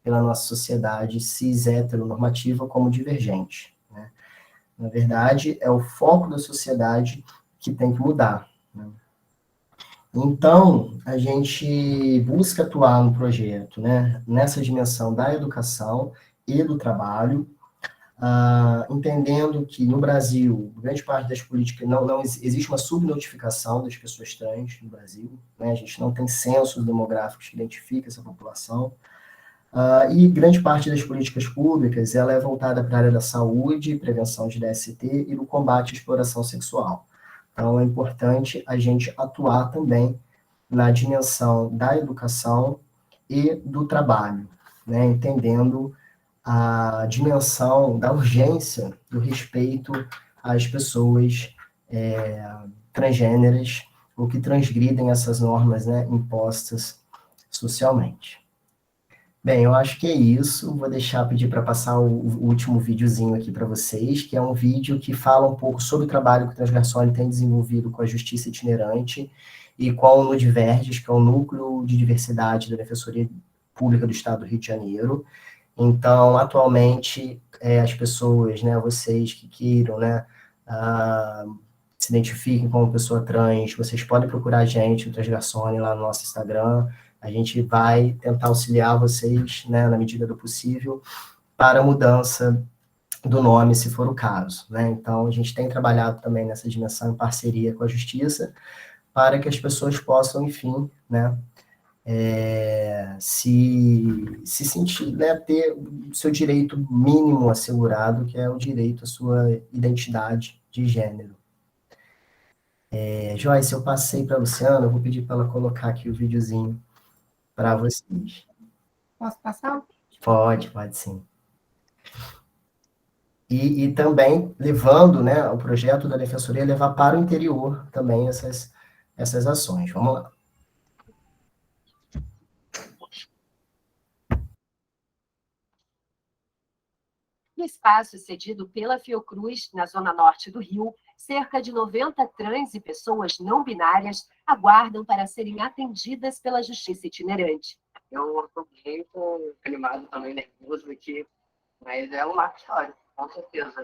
pela nossa sociedade cis heteronormativa como divergente. Né? Na verdade, é o foco da sociedade que tem que mudar. Né? Então, a gente busca atuar no projeto, né, nessa dimensão da educação e do trabalho, entendendo que no Brasil, grande parte das políticas, não existe uma subnotificação das pessoas trans no Brasil, né, a gente não tem censos demográficos que identifiquem essa população, e grande parte das políticas públicas ela é voltada para a área da saúde, prevenção de DST e do combate à exploração sexual. Então, é importante a gente atuar também na dimensão da educação e do trabalho, né, entendendo a dimensão da urgência do respeito às pessoas transgêneras ou que transgridem essas normas, né, impostas socialmente. Bem, eu acho que é isso. Vou pedir para passar o último videozinho aqui para vocês, que é um vídeo que fala um pouco sobre o trabalho que o Transgarsone tem desenvolvido com a Justiça Itinerante e com o Nudiverges, que é o Núcleo de Diversidade da Defensoria Pública do Estado do Rio de Janeiro. Então, atualmente, as pessoas, né, vocês que queiram, né, se identifiquem como pessoa trans, vocês podem procurar a gente, o Transgarsone, lá no nosso Instagram. A gente vai tentar auxiliar vocês, né, na medida do possível, para a mudança do nome, se for o caso, né? Então, a gente tem trabalhado também nessa dimensão em parceria com a Justiça, para que as pessoas possam, enfim, né, se sentir, né, ter o seu direito mínimo assegurado, que é o direito à sua identidade de gênero. Joyce, eu passei para a Luciana, eu vou pedir para ela colocar aqui o videozinho para vocês. Posso passar? Pode sim. E também levando, né, o projeto da Defensoria levar para o interior também essas ações. Vamos lá. No espaço cedido pela Fiocruz, na zona norte do Rio, cerca de 90 trans e pessoas não binárias aguardam para serem atendidas pela Justiça Itinerante. Eu estou muito animado também, nervoso aqui, mas é uma história, com certeza.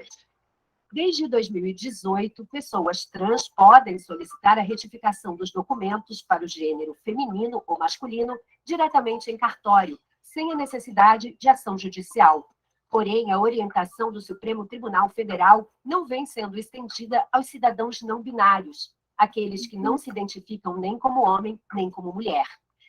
Desde 2018, pessoas trans podem solicitar a retificação dos documentos para o gênero feminino ou masculino diretamente em cartório, sem a necessidade de ação judicial. Porém, a orientação do Supremo Tribunal Federal não vem sendo estendida aos cidadãos não binários, aqueles que não se identificam nem como homem, nem como mulher.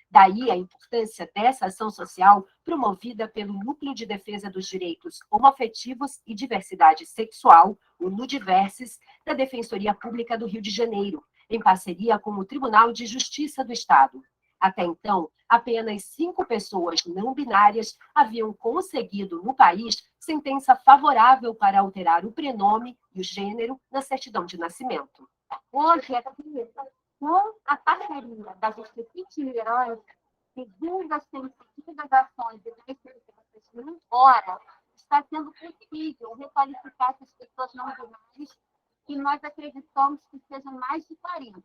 Daí a importância dessa ação social promovida pelo Núcleo de Defesa dos Direitos Homoafetivos e Diversidade Sexual, o Nudiverses, da Defensoria Pública do Rio de Janeiro, em parceria com o Tribunal de Justiça do Estado. Até então, apenas 5 pessoas não binárias haviam conseguido no país sentença favorável para alterar o prenome e o gênero na certidão de nascimento. Hoje, com a parceria da Justiça Itinerante, segundo as sensitivas ações de defesa fora, está sendo possível requalificar essas pessoas não binárias, que nós acreditamos que sejam mais de 40.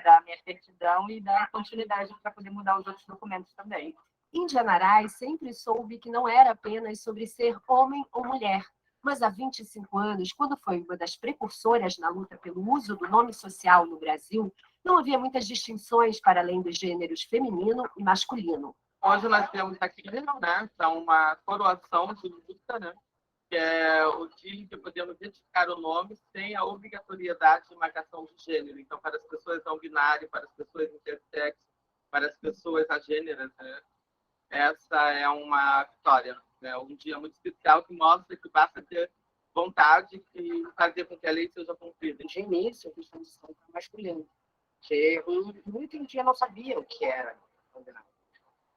Da minha certidão e dar continuidade para poder mudar os outros documentos também. Indianarais sempre soube que não era apenas sobre ser homem ou mulher, mas há 25 anos, quando foi uma das precursoras na luta pelo uso do nome social no Brasil, não havia muitas distinções para além dos gêneros feminino e masculino. Hoje nós temos aqui, né, uma coroação de luta, né, que é o dia que podemos identificar o nome sem a obrigatoriedade de marcação de gênero. Então, para as pessoas não binárias, para as pessoas intersexo, para as pessoas agêneras, né, essa é uma vitória. É um dia muito especial que mostra que basta ter vontade e fazer com que a lei seja cumprida. De início, eu fiz transição para masculino, que muito dia não sabia o que era.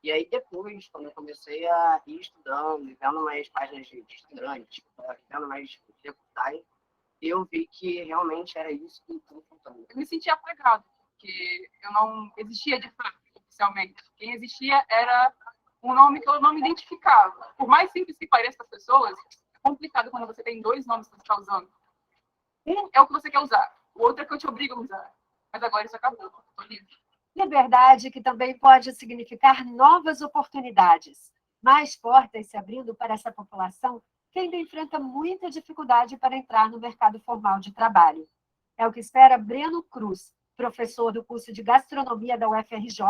E aí depois, quando eu comecei a ir estudando, vendo mais páginas de Instagram, vendo mais reportagens, eu vi que realmente era isso que estava faltando. Eu me sentia apagado, porque eu não existia de fato, oficialmente. Quem existia era um nome que eu não me identificava. Por mais simples que pareça para as pessoas, é complicado quando você tem 2 nomes que você está usando. Um é o que você quer usar, o outro é o que eu te obrigo a usar. Mas agora isso acabou, estou livre. Liberdade que também pode significar novas oportunidades, mais portas se abrindo para essa população que ainda enfrenta muita dificuldade para entrar no mercado formal de trabalho. É o que espera Breno Cruz, professor do curso de Gastronomia da UFRJ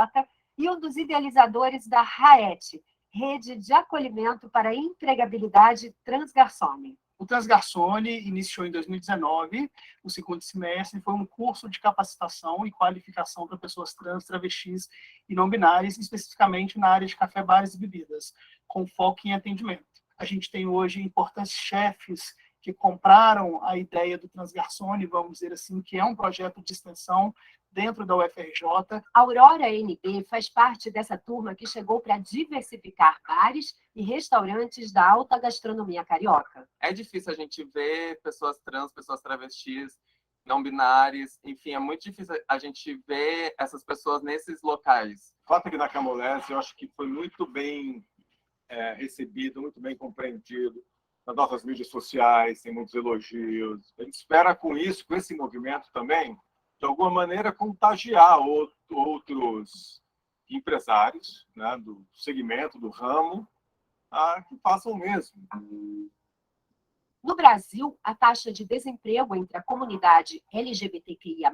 e um dos idealizadores da RAET, Rede de Acolhimento para a Empregabilidade Transgarsone. O Transgarsone iniciou em 2019, o segundo semestre, foi um curso de capacitação e qualificação para pessoas trans, travestis e não binárias, especificamente na área de café, bares e bebidas, com foco em atendimento. A gente tem hoje importantes chefes que compraram a ideia do Transgarçone, vamos dizer assim, que é um projeto de extensão dentro da UFRJ. A Aurora NB faz parte dessa turma que chegou para diversificar bares e restaurantes da alta gastronomia carioca. É difícil a gente ver pessoas trans, pessoas travestis, não binárias, enfim, é muito difícil a gente ver essas pessoas nesses locais. O fato é que na Camolese eu acho que foi muito bem recebido, muito bem compreendido nas nossas mídias sociais, tem muitos elogios. A gente espera com isso, com esse movimento também, de alguma maneira contagiar outros empresários, né, do segmento, do ramo, que façam o mesmo. No Brasil, a taxa de desemprego entre a comunidade LGBTQIA+,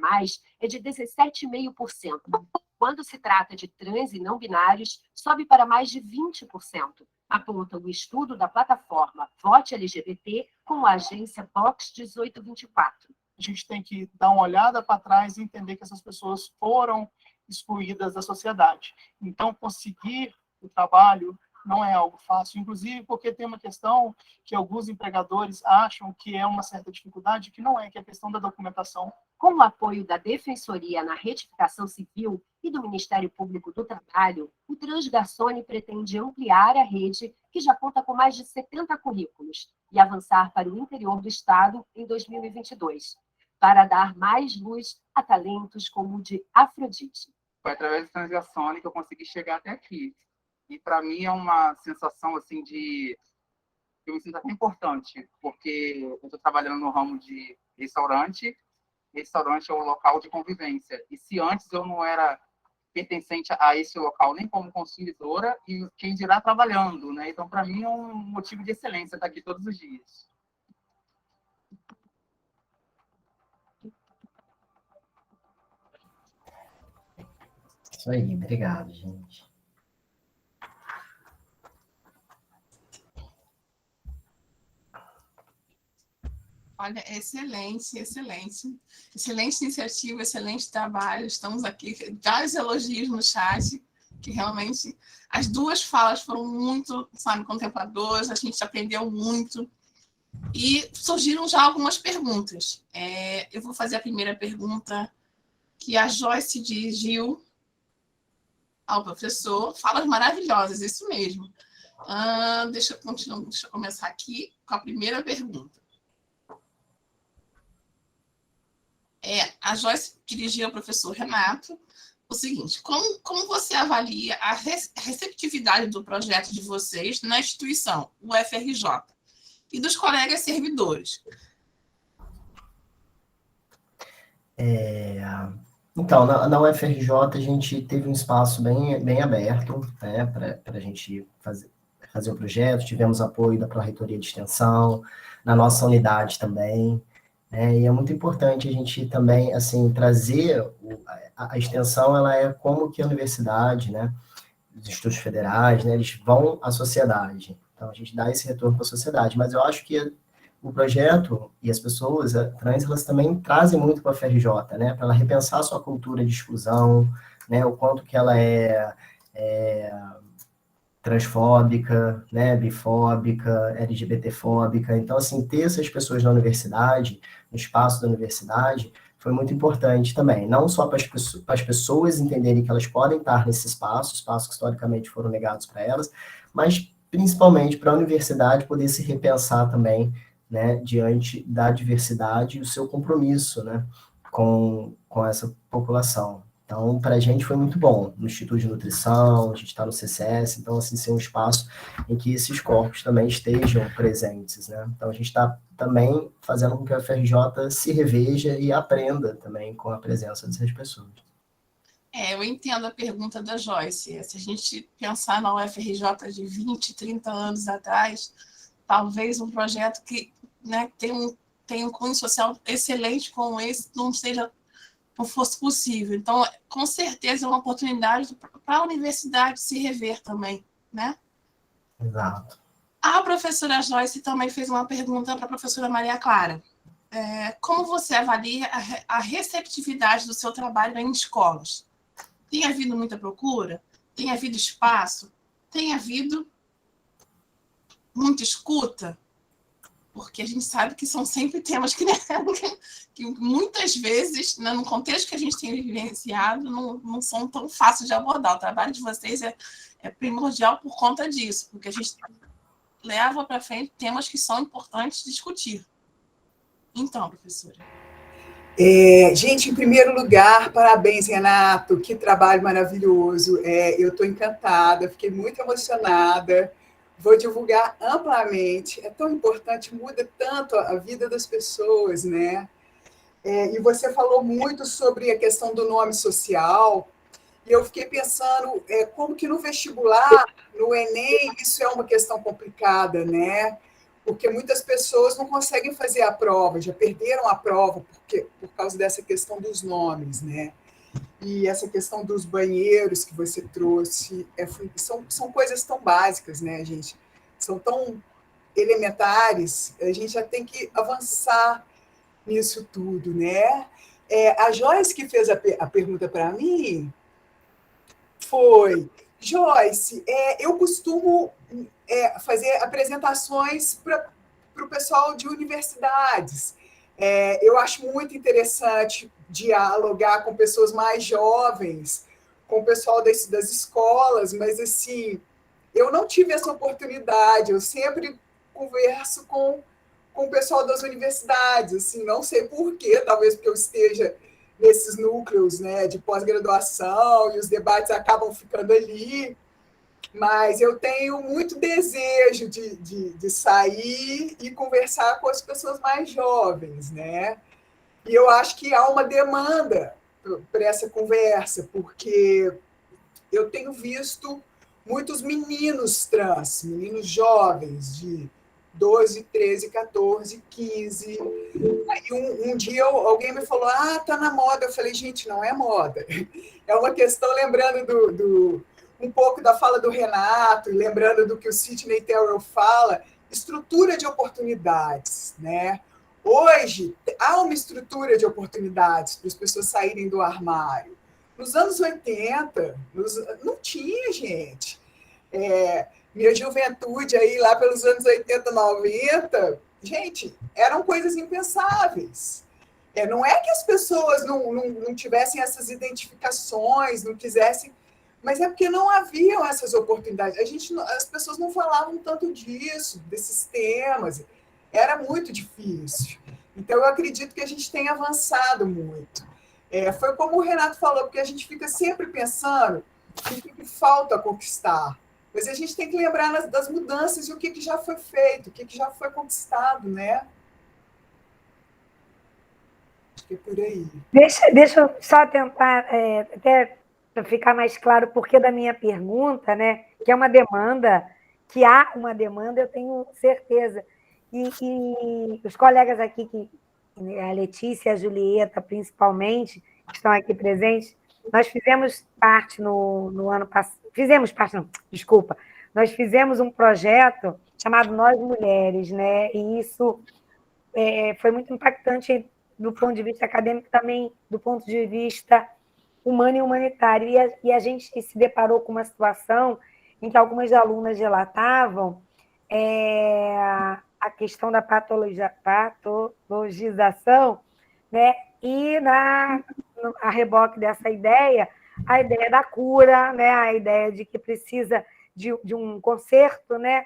é de 17,5%. Quando se trata de trans e não binários, sobe para mais de 20%, aponta o estudo da plataforma Vote LGBT com a agência Box 1824. A gente tem que dar uma olhada para trás e entender que essas pessoas foram excluídas da sociedade. Então, conseguir o trabalho não é algo fácil, inclusive porque tem uma questão que alguns empregadores acham que é uma certa dificuldade, que não é, que é a questão da documentação. Com o apoio da Defensoria na Retificação Civil e do Ministério Público do Trabalho, o Transgarçone pretende ampliar a rede, que já conta com mais de 70 currículos, e avançar para o interior do Estado em 2022, para dar mais luz a talentos como o de Afrodite. Foi através do Transgarçone que eu consegui chegar até aqui. E para mim é uma sensação assim de eu me sinto até importante, porque eu estou trabalhando no ramo de restaurante. Restaurante é um local de convivência. E se antes eu não era pertencente a esse local nem como consumidora, e quem dirá trabalhando, né? Então para mim é um motivo de excelência estar aqui todos os dias. Isso aí, obrigado, gente. Olha, excelente, excelente. Excelente iniciativa, excelente trabalho. Estamos aqui, vários elogios no chat, que realmente as duas falas foram muito, sabe, contempladoras, a gente aprendeu muito. E surgiram já algumas perguntas. Eu vou fazer a primeira pergunta, que a Joyce dirigiu ao professor. Falas maravilhosas, isso mesmo. Deixa eu começar aqui com a primeira pergunta. A Joyce dirigiu ao professor Renato o seguinte: como você avalia a receptividade do projeto de vocês na instituição, o UFRJ, e dos colegas servidores? Então, na UFRJ a gente teve um espaço bem aberto, né, para a gente fazer o projeto. Tivemos apoio da Pró-Reitoria de Extensão, na nossa unidade também. E é muito importante a gente também, assim, trazer a extensão, ela é como que a universidade, né, os institutos federais, né, eles vão à sociedade. Então, a gente dá esse retorno para a sociedade. Mas eu acho que o projeto e as pessoas trans, elas também trazem muito para a UFRJ, né, para ela repensar a sua cultura de exclusão, né, o quanto que ela é transfóbica, né, bifóbica, LGBTfóbica. Então, assim, ter essas pessoas na universidade, no espaço da universidade, foi muito importante também. Não só para as pessoas entenderem que elas podem estar nesse espaço que historicamente foram negados para elas, mas principalmente para a universidade poder se repensar também, né, diante da diversidade e o seu compromisso, né, com essa população. Então, para a gente foi muito bom. No Instituto de Nutrição, a gente está no CCS, então, assim, ser um espaço em que esses corpos também estejam presentes, né? Então, a gente está também fazendo com que a UFRJ se reveja e aprenda também com a presença dessas pessoas. Eu entendo a pergunta da Joyce. Se a gente pensar na UFRJ de 20, 30 anos atrás, talvez um projeto que, né, tem um cunho social excelente como esse não fosse possível. Então, com certeza, é uma oportunidade para a universidade se rever também, né? Exato. A professora Joyce também fez uma pergunta para a professora Maria Clara. Como você avalia a receptividade do seu trabalho em escolas? Tem havido muita procura? Tem havido espaço? Tem havido muita escuta? porque a gente sabe que são sempre temas que, né, que muitas vezes, né, no contexto que a gente tem vivenciado, não são tão fáceis de abordar. O trabalho de vocês é primordial por conta disso, porque a gente leva para frente temas que são importantes discutir. Então, professora. Gente, em primeiro lugar, parabéns, Renato, que trabalho maravilhoso. Eu estou encantada, fiquei muito emocionada. Vou divulgar amplamente. É tão importante, muda tanto a vida das pessoas, né? E você falou muito sobre a questão do nome social, e eu fiquei pensando como que no vestibular, no Enem, isso é uma questão complicada, né? Porque muitas pessoas não conseguem fazer a prova, já perderam a prova por causa dessa questão dos nomes, né? E essa questão dos banheiros que você trouxe, são coisas tão básicas, né, gente? São tão elementares, a gente já tem que avançar nisso tudo, né? A Joyce que fez a pergunta para mim foi: Joyce, eu costumo fazer apresentações para o pessoal de universidades. Eu acho muito interessante dialogar com pessoas mais jovens, com o pessoal das escolas, mas, assim, eu não tive essa oportunidade, eu sempre converso com o pessoal das universidades, assim, não sei por quê, talvez porque eu esteja nesses núcleos, né, de pós-graduação e os debates acabam ficando ali, mas eu tenho muito desejo de sair e conversar com as pessoas mais jovens, né? E eu acho que há uma demanda para essa conversa, porque eu tenho visto muitos meninos trans, meninos jovens, de 12, 13, 14, 15. Aí um dia alguém me falou, tá na moda. Eu falei, gente, não é moda. É uma questão, lembrando um pouco da fala do Renato, lembrando do que o Sidney Terrell fala, estrutura de oportunidades, né? Hoje, há uma estrutura de oportunidades para as pessoas saírem do armário. Nos anos 80, não tinha, gente. Minha juventude aí, lá pelos anos 80, 90, gente, eram coisas impensáveis. Não é que as pessoas não tivessem essas identificações, não quisessem, mas é porque não haviam essas oportunidades. As pessoas não falavam tanto disso, desses temas. Era muito difícil. Então, eu acredito que a gente tem avançado muito. Foi como o Renato falou, porque a gente fica sempre pensando o que falta conquistar. Mas a gente tem que lembrar das mudanças e o que já foi feito, o que já foi conquistado, né? Acho que é por aí. Deixa eu só tentar, até para ficar mais claro o porquê da minha pergunta, né? Que é uma demanda, que há uma demanda, eu tenho certeza. E os colegas aqui, a Letícia e a Julieta, principalmente, que estão aqui presentes, nós fizemos parte no ano passado. Fizemos parte, não, desculpa. Nós fizemos um projeto chamado Nós Mulheres, né? E isso foi muito impactante do ponto de vista acadêmico, também do ponto de vista humano e humanitário. E a gente se deparou com uma situação em que algumas alunas relatavam a questão da patologização, né? E a reboque dessa ideia, a ideia da cura, né? A ideia de que precisa de um conserto, né?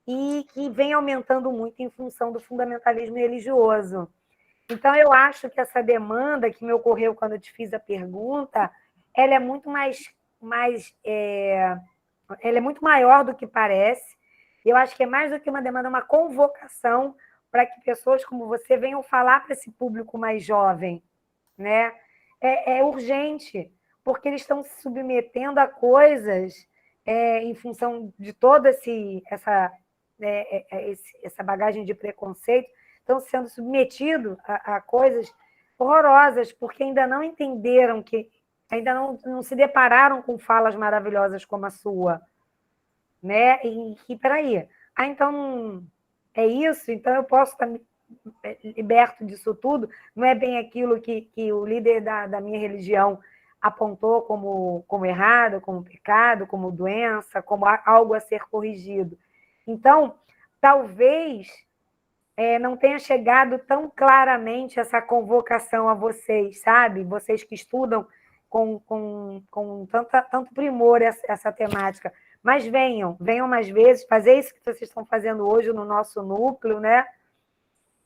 E que vem aumentando muito em função do fundamentalismo religioso. Então, eu acho que essa demanda que me ocorreu quando eu te fiz a pergunta, ela é muito ela é muito maior do que parece. Eu acho que é mais do que uma demanda, uma convocação para que pessoas como você venham falar para esse público mais jovem, né? É urgente, porque eles estão se submetendo a coisas em função de toda essa bagagem de preconceito, estão sendo submetidos a coisas horrorosas, porque ainda não entenderam ainda não se depararam com falas maravilhosas como a sua, né? E peraí, então é isso, então eu posso estar liberto disso tudo, não é bem aquilo que o líder da minha religião apontou como errado, como pecado, como doença, como algo a ser corrigido. Então, talvez não tenha chegado tão claramente essa convocação a vocês, sabe? Vocês que estudam com tanto primor essa temática. Mas venham mais vezes, fazer isso que vocês estão fazendo hoje no nosso núcleo, né?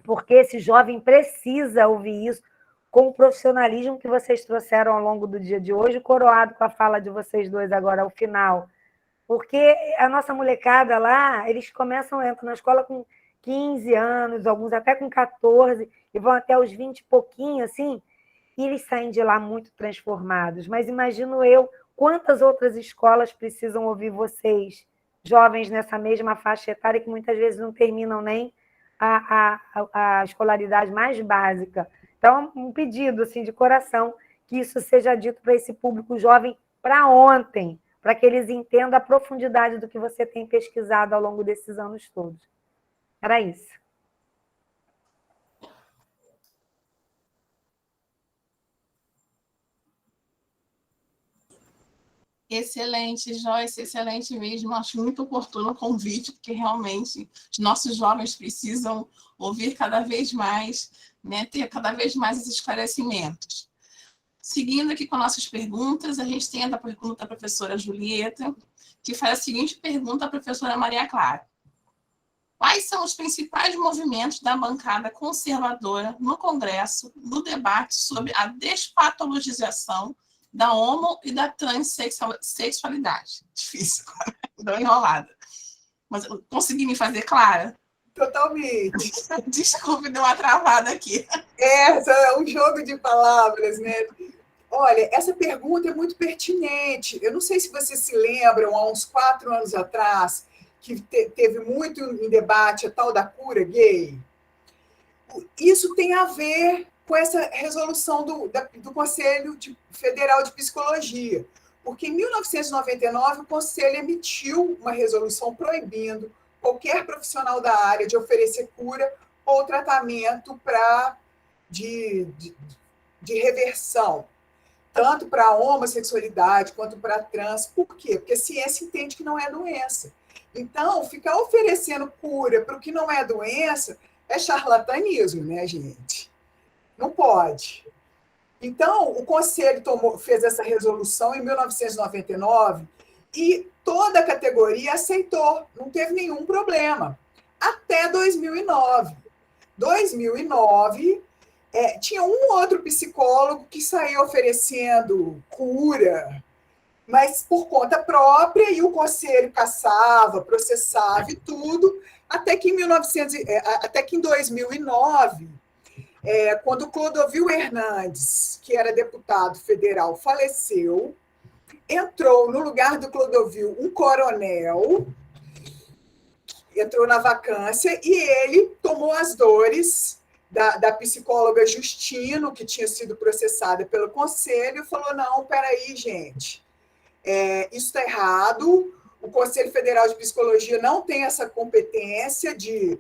Porque esse jovem precisa ouvir isso com o profissionalismo que vocês trouxeram ao longo do dia de hoje, coroado com a fala de vocês dois agora ao final. Porque a nossa molecada lá, eles entram na escola com 15 anos, alguns até com 14, e vão até os 20 e pouquinho, assim, e eles saem de lá muito transformados. Mas imagino eu quantas outras escolas precisam ouvir vocês, jovens nessa mesma faixa etária, que muitas vezes não terminam nem a escolaridade mais básica. Então, um pedido assim, de coração, que isso seja dito para esse público jovem para ontem, para que eles entendam a profundidade do que você tem pesquisado ao longo desses anos todos. Era isso. Excelente, Joyce, excelente mesmo. Acho muito oportuno o convite, porque realmente os nossos jovens precisam ouvir cada vez mais, né, ter cada vez mais esses esclarecimentos. Seguindo aqui com nossas perguntas, a gente tem a pergunta da professora Julieta, que faz a seguinte pergunta à professora Maria Clara. Quais são os principais movimentos da bancada conservadora no Congresso, no debate sobre a despatologização da homo e da transexualidade? Difícil, deu enrolada. Mas consegui me fazer clara? Totalmente. Desculpe, deu uma travada aqui. É um jogo de palavras, né? Olha, essa pergunta é muito pertinente. Eu não sei se vocês se lembram, há uns 4 anos atrás, que teve muito em debate a tal da cura gay. Isso tem a ver com essa resolução do Conselho Federal de Psicologia, porque em 1999 o Conselho emitiu uma resolução proibindo qualquer profissional da área de oferecer cura ou tratamento de reversão, tanto para a homossexualidade quanto para a trans. Por quê? Porque a ciência entende que não é doença. Então, ficar oferecendo cura para o que não é doença é charlatanismo, né, gente? Não pode. Então, o Conselho fez essa resolução em 1999 e toda a categoria aceitou, não teve nenhum problema, até 2009. 2009, tinha um outro psicólogo que saía oferecendo cura, mas por conta própria, e o Conselho caçava, processava e tudo, até que em 2009, quando o Clodovil Hernandes, que era deputado federal, faleceu, entrou no lugar do Clodovil um coronel, entrou na vacância, e ele tomou as dores da psicóloga Justino, que tinha sido processada pelo Conselho, e falou, não, peraí, gente, isso está errado, o Conselho Federal de Psicologia não tem essa competência de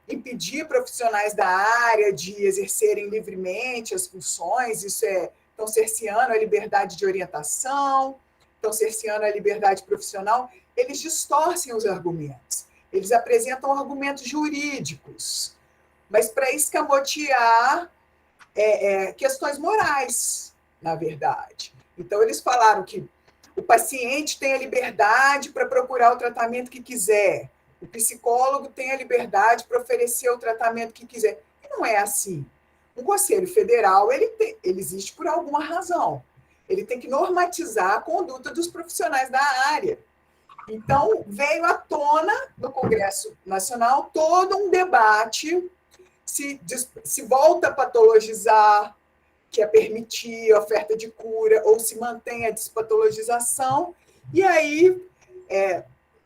impedir profissionais da área de exercerem livremente as funções, estão cerceando a liberdade de orientação, estão cerceando a liberdade profissional. Eles distorcem os argumentos, eles apresentam argumentos jurídicos, mas para escamotear questões morais, na verdade. Então, eles falaram que o paciente tem a liberdade para procurar o tratamento que quiser, o psicólogo tem a liberdade para oferecer o tratamento que quiser. E não é assim. O Conselho Federal ele existe por alguma razão. Ele tem que normatizar a conduta dos profissionais da área. Então, veio à tona no Congresso Nacional todo um debate se volta a patologizar, que é permitir a oferta de cura, ou se mantém a despatologização, e aí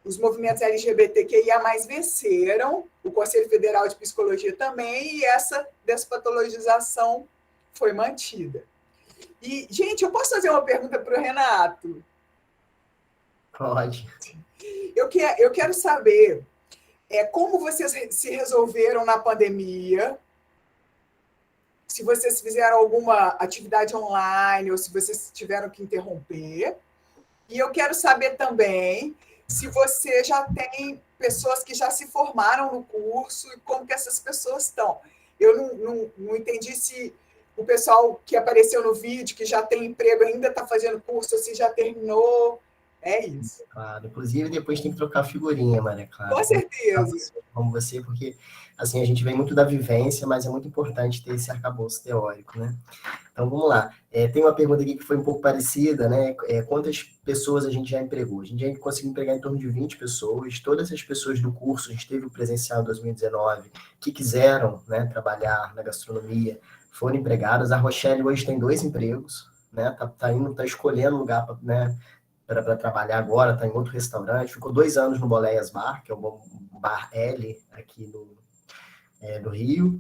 os movimentos LGBTQIA+ venceram, o Conselho Federal de Psicologia também, e essa despatologização foi mantida. E, gente, eu posso fazer uma pergunta para o Renato? Pode. Eu quero saber como vocês se resolveram na pandemia, se vocês fizeram alguma atividade online ou se vocês tiveram que interromper. E eu quero saber também se você já tem pessoas que já se formaram no curso e como que essas pessoas estão. Eu não entendi se o pessoal que apareceu no vídeo, que já tem emprego, ainda está fazendo curso, ou se já terminou. É isso. Claro, inclusive depois tem que trocar figurinha, Maria Clara. Com certeza. Como você, porque assim, a gente vem muito da vivência, mas é muito importante ter esse arcabouço teórico, né? Então, vamos lá. Tem uma pergunta aqui que foi um pouco parecida, né? Quantas pessoas a gente já empregou? A gente já conseguiu empregar em torno de 20 pessoas. Todas as pessoas do curso, a gente teve o presencial em 2019, que quiseram, né, trabalhar na gastronomia, foram empregadas. A Rochelle hoje tem 2 empregos, né? Tá escolhendo lugar para, né, para trabalhar agora, está em outro restaurante. Ficou 2 anos no Boleias Bar, que é o Bar L aqui do Rio.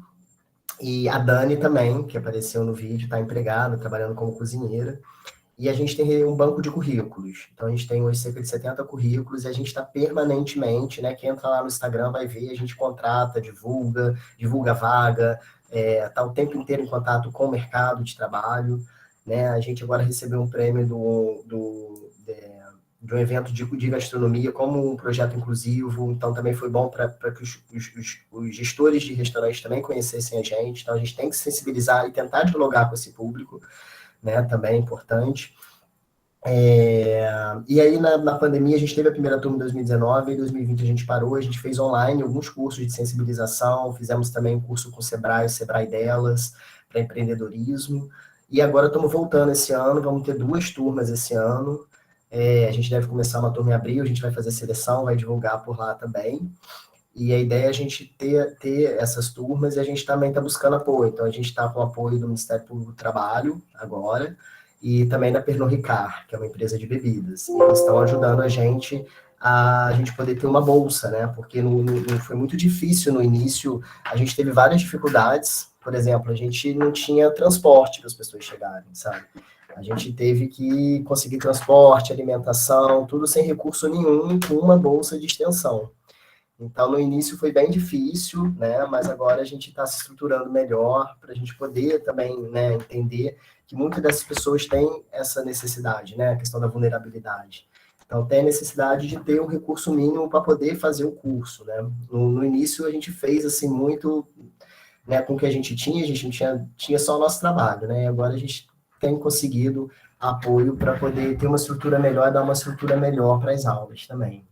E a Dani também, que apareceu no vídeo, está empregada, trabalhando como cozinheira. E a gente tem um banco de currículos. Então, a gente tem hoje cerca de 70 currículos e a gente está permanentemente, né? Quem entra lá no Instagram vai ver, a gente contrata, divulga vaga, está o tempo inteiro em contato com o mercado de trabalho, né? A gente agora recebeu um prêmio de um evento de gastronomia como um projeto inclusivo, então também foi bom para que os gestores de restaurantes também conhecessem a gente, então a gente tem que sensibilizar e tentar dialogar com esse público, né, também é importante. E aí, na pandemia, a gente teve a primeira turma em 2019, em 2020 a gente parou, a gente fez online alguns cursos de sensibilização, fizemos também um curso com o Sebrae Delas, para empreendedorismo, e agora estamos voltando esse ano, vamos ter 2 turmas esse ano. A gente deve começar uma turma em abril, a gente vai fazer seleção, vai divulgar por lá também. E a ideia é a gente ter essas turmas e a gente também está buscando apoio. Então, a gente está com o apoio do Ministério Público do Trabalho agora e também da Pernod Ricard, que é uma empresa de bebidas. E eles estão ajudando a gente poder ter uma bolsa, né? Porque foi muito difícil no início, a gente teve várias dificuldades. Por exemplo, a gente não tinha transporte para as pessoas chegarem, sabe? A gente teve que conseguir transporte, alimentação, tudo sem recurso nenhum, com uma bolsa de extensão. Então, no início foi bem difícil, né? Mas agora a gente está se estruturando melhor para a gente poder também, né, entender que muitas dessas pessoas têm essa necessidade, né? A questão da vulnerabilidade. Então, tem a necessidade de ter um recurso mínimo para poder fazer o curso, né? No início, a gente fez, assim, muito, né, com o que a gente tinha só o nosso trabalho, né? E agora a gente tem conseguido apoio para poder ter uma estrutura melhor e dar uma estrutura melhor para as aulas também.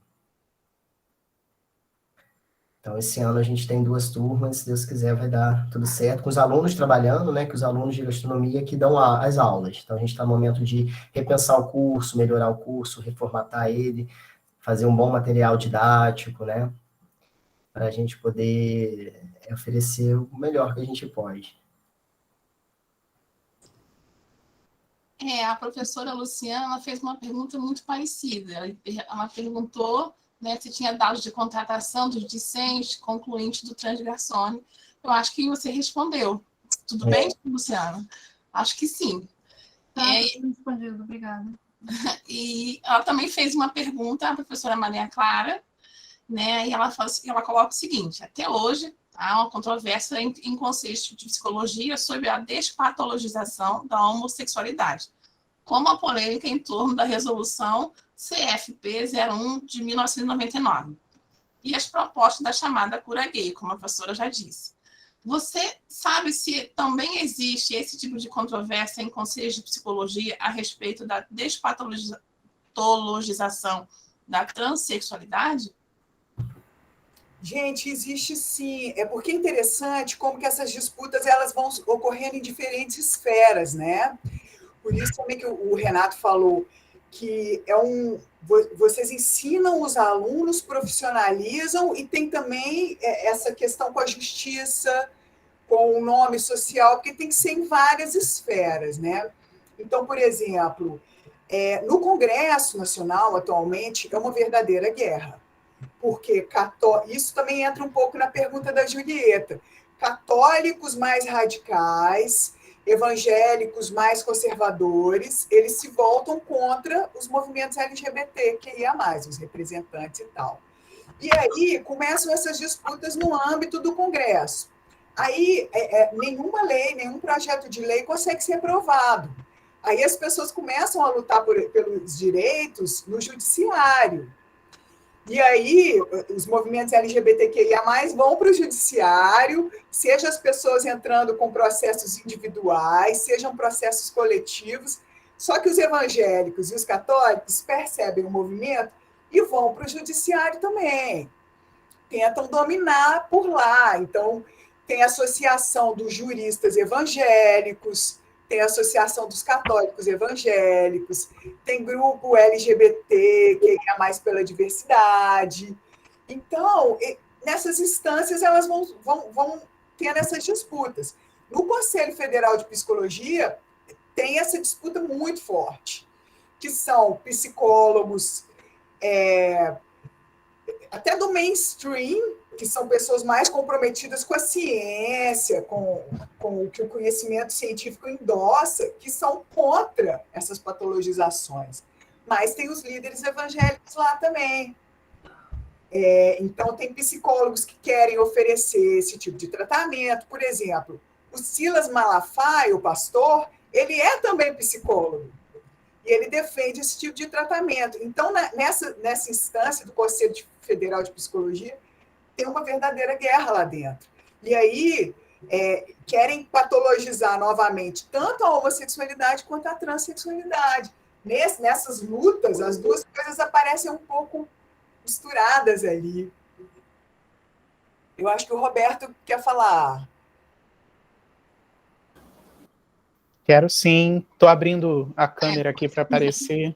Então, esse ano a gente tem 2 turmas, se Deus quiser vai dar tudo certo, com os alunos trabalhando, né, que os alunos de gastronomia que dão as aulas. Então, a gente está no momento de repensar o curso, melhorar o curso, reformatar ele, fazer um bom material didático, né, para a gente poder oferecer o melhor que a gente pode. A professora Luciana fez uma pergunta muito parecida. Ela perguntou, né, se tinha dados de contratação dos discentes concluintes do Transgarçone. Eu acho que você respondeu. Tudo bem, Luciana? Acho que sim. Respondido, obrigada. E ela também fez uma pergunta à professora Maria Clara, né, e ela coloca o seguinte: até hoje há uma controvérsia em contexto de psicologia sobre a despatologização da homossexualidade, como a polêmica em torno da resolução CFP 01 de 1999 e as propostas da chamada cura gay, como a professora já disse. Você sabe se também existe esse tipo de controvérsia em conselhos de psicologia a respeito da despatologização da transexualidade? Gente, existe sim. É porque é interessante como que essas disputas elas vão ocorrendo em diferentes esferas, né? Por isso também que o Renato falou que vocês ensinam os alunos, profissionalizam, e tem também essa questão com a justiça, com o nome social, porque tem que ser em várias esferas, né? Então, por exemplo, no Congresso Nacional, atualmente, é uma verdadeira guerra. Porque isso também entra um pouco na pergunta da Julieta. Católicos mais radicais, evangélicos mais conservadores, eles se voltam contra os movimentos LGBTQIA+, os representantes e tal. E aí começam essas disputas no âmbito do Congresso. Aí nenhuma lei, nenhum projeto de lei consegue ser aprovado. Aí as pessoas começam a lutar pelos direitos no judiciário. E aí, os movimentos LGBTQIA+, vão para o judiciário, seja as pessoas entrando com processos individuais, sejam processos coletivos, só que os evangélicos e os católicos percebem o movimento e vão para o judiciário também. Tentam dominar por lá. Então, tem a associação dos juristas evangélicos, tem a associação dos católicos evangélicos, tem grupo LGBT, que é mais pela diversidade. Então, nessas instâncias, elas vão tendo essas disputas. No Conselho Federal de Psicologia, tem essa disputa muito forte, que são psicólogos, até do mainstream, que são pessoas mais comprometidas com a ciência, com o que o conhecimento científico endossa, que são contra essas patologizações. Mas tem os líderes evangélicos lá também. Então, tem psicólogos que querem oferecer esse tipo de tratamento. Por exemplo, o Silas Malafaia, o pastor, ele é também psicólogo. E ele defende esse tipo de tratamento. Então, nessa instância do Conselho Federal de Psicologia, tem uma verdadeira guerra lá dentro. E aí, querem patologizar novamente tanto a homossexualidade quanto a transexualidade. Nessas lutas, as duas coisas aparecem um pouco misturadas ali. Eu acho que o Roberto quer falar. Quero sim. Estou abrindo a câmera aqui para aparecer.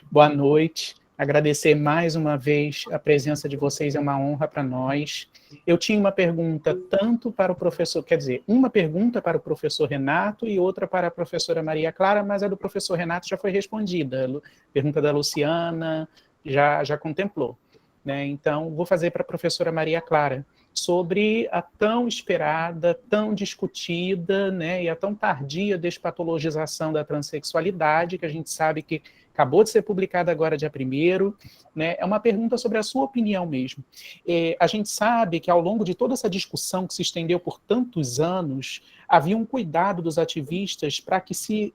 Boa noite. Agradecer mais uma vez a presença de vocês, é uma honra para nós. Eu tinha uma pergunta tanto para o professor, quer dizer, uma pergunta para o professor Renato e outra para a professora Maria Clara, mas a do professor Renato já foi respondida. A pergunta da Luciana já contemplou, né? Então, vou fazer para a professora Maria Clara sobre a tão esperada, tão discutida, né, e a tão tardia despatologização da transexualidade, que a gente sabe que acabou de ser publicada agora dia 1º, né? É uma pergunta sobre a sua opinião mesmo. A gente sabe que ao longo de toda essa discussão que se estendeu por tantos anos, havia um cuidado dos ativistas para que se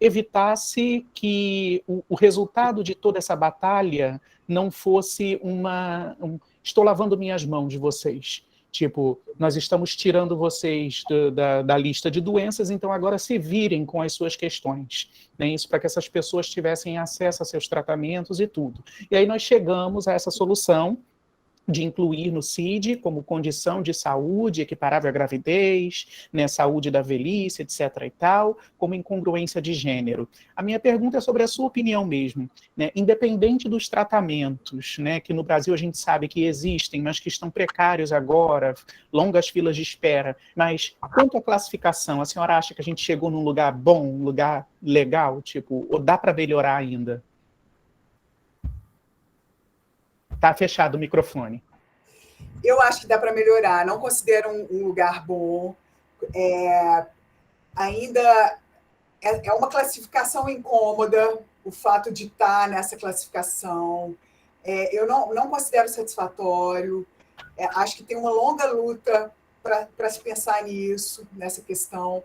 evitasse que o resultado de toda essa batalha não fosse estou lavando minhas mãos de vocês. Tipo, nós estamos tirando vocês da lista de doenças, então agora se virem com as suas questões. Né? Isso para que essas pessoas tivessem acesso a seus tratamentos e tudo. E aí nós chegamos a essa solução de incluir no CID como condição de saúde equiparável à gravidez, né, saúde da velhice, etc. e tal, como incongruência de gênero. A minha pergunta é sobre a sua opinião mesmo, né, independente dos tratamentos, né, que no Brasil a gente sabe que existem, mas que estão precários agora, longas filas de espera, mas quanto à classificação, a senhora acha que a gente chegou num lugar bom, um lugar legal, tipo, ou dá para melhorar ainda? Está fechado o microfone. Eu acho que dá para melhorar. Não considero um lugar bom. Ainda é uma classificação incômoda, o fato de estar nessa classificação. Eu não considero satisfatório. Acho que tem uma longa luta para se pensar nisso, nessa questão.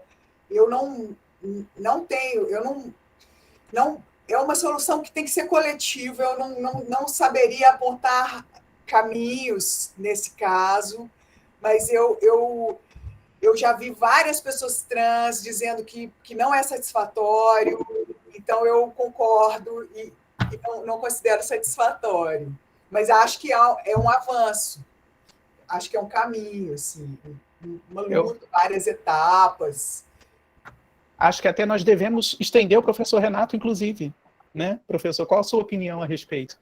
Eu não tenho... É uma solução que tem que ser coletiva, eu não saberia apontar caminhos nesse caso, mas eu já vi várias pessoas trans dizendo que não é satisfatório, então eu concordo e não considero satisfatório, mas acho que é um avanço, acho que é um caminho, assim, uma luta, várias etapas. Acho que até nós devemos estender o professor Renato, inclusive. Né? Professor, qual a sua opinião a respeito?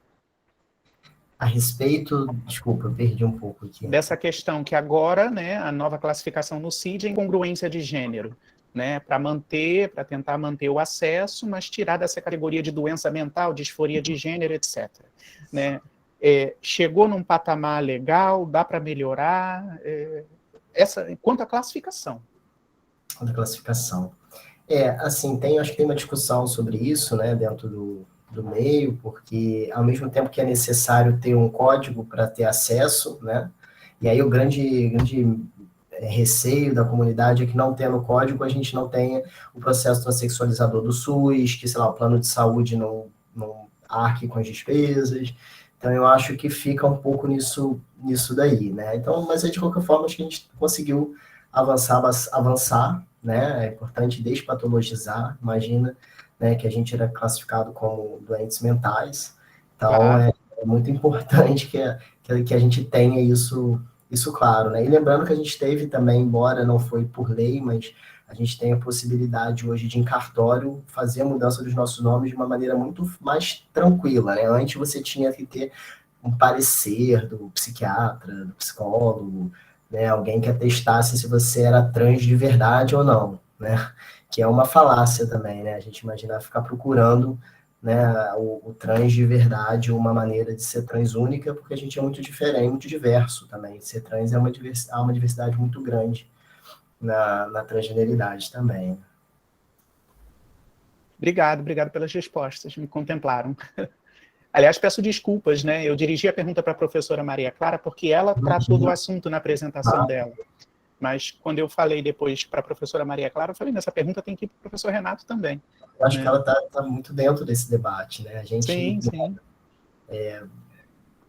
A respeito, desculpa, eu perdi um pouco aqui. Dessa questão que agora, né, a nova classificação no CID é incongruência de gênero, né, para tentar manter o acesso, mas tirar dessa categoria de doença mental, disforia de gênero, etc. Né? Chegou num patamar legal, dá para melhorar? Quanto à classificação. Quanto à classificação. Assim, acho que tem uma discussão sobre isso, né, dentro do meio, porque ao mesmo tempo que é necessário ter um código para ter acesso, né, e aí o grande receio da comunidade é que não tendo código a gente não tenha o processo transexualizador do SUS, que, sei lá, o plano de saúde não arque com as despesas, Então, eu acho que fica um pouco nisso daí, né? Então, mas de qualquer forma, acho que a gente conseguiu avançar, né? É importante despatologizar, imagina, né, que a gente era classificado como doentes mentais, então é muito importante que a gente tenha isso claro, né? E lembrando que a gente teve também, embora não foi por lei, mas a gente tem a possibilidade hoje de, em cartório, fazer a mudança dos nossos nomes de uma maneira muito mais tranquila, né? Antes você tinha que ter um parecer do psiquiatra, do psicólogo, né? Alguém que atestasse se você era trans de verdade ou não, né? Que é uma falácia também, né? A gente imagina ficar procurando, né, o trans de verdade, uma maneira de ser trans única, porque a gente é muito diferente, muito diverso também. Ser trans há uma diversidade muito grande na transgeneridade também. Obrigado pelas respostas, me contemplaram. Aliás, peço desculpas, né? Eu dirigi a pergunta para a professora Maria Clara porque ela tratou do assunto na apresentação dela. Mas quando eu falei depois para a professora Maria Clara, eu falei, nessa pergunta tem que ir para o professor Renato também. Eu acho que ela está muito dentro desse debate, né? A gente, sim.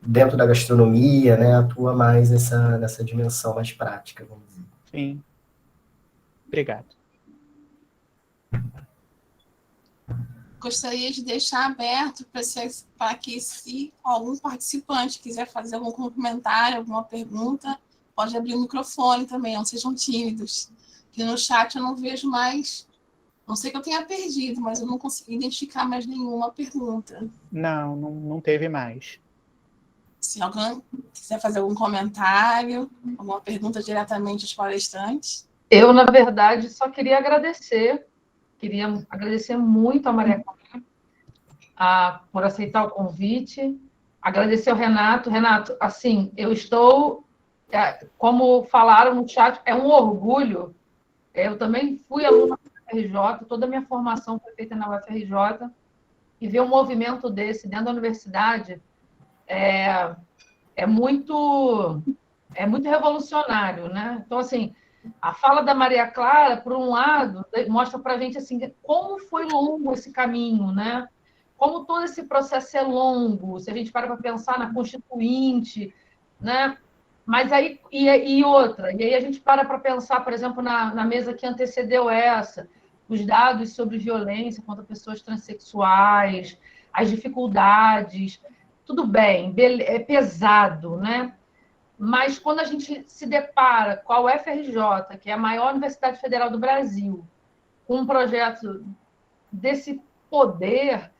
Dentro da gastronomia, né, atua mais nessa dimensão mais prática, vamos dizer. Sim. Obrigado. Gostaria de deixar aberto para que, se algum participante quiser fazer algum comentário, alguma pergunta, pode abrir o microfone também, não sejam tímidos. Que no chat eu não vejo mais, não sei que eu tenha perdido, mas eu não consegui identificar mais nenhuma pergunta. Não teve mais. Se alguém quiser fazer algum comentário, alguma pergunta diretamente aos palestrantes. Eu, na verdade, só queria agradecer muito a Maria Clara por aceitar o convite, agradecer ao Renato. Renato, assim, eu estou, como falaram no chat, é um orgulho. Eu também fui aluna da UFRJ, toda a minha formação foi feita na UFRJ, e ver um movimento desse dentro da universidade é muito revolucionário, né? Então, assim, a fala da Maria Clara, por um lado, mostra para a gente assim, como foi longo esse caminho, né? Como todo esse processo é longo, se a gente para pensar na Constituinte, né? Mas aí, e aí a gente para pensar, por exemplo, na mesa que antecedeu essa, os dados sobre violência contra pessoas transexuais, as dificuldades, tudo bem, é pesado, né? Mas quando a gente se depara com a UFRJ, que é a maior universidade federal do Brasil, com um projeto desse poder,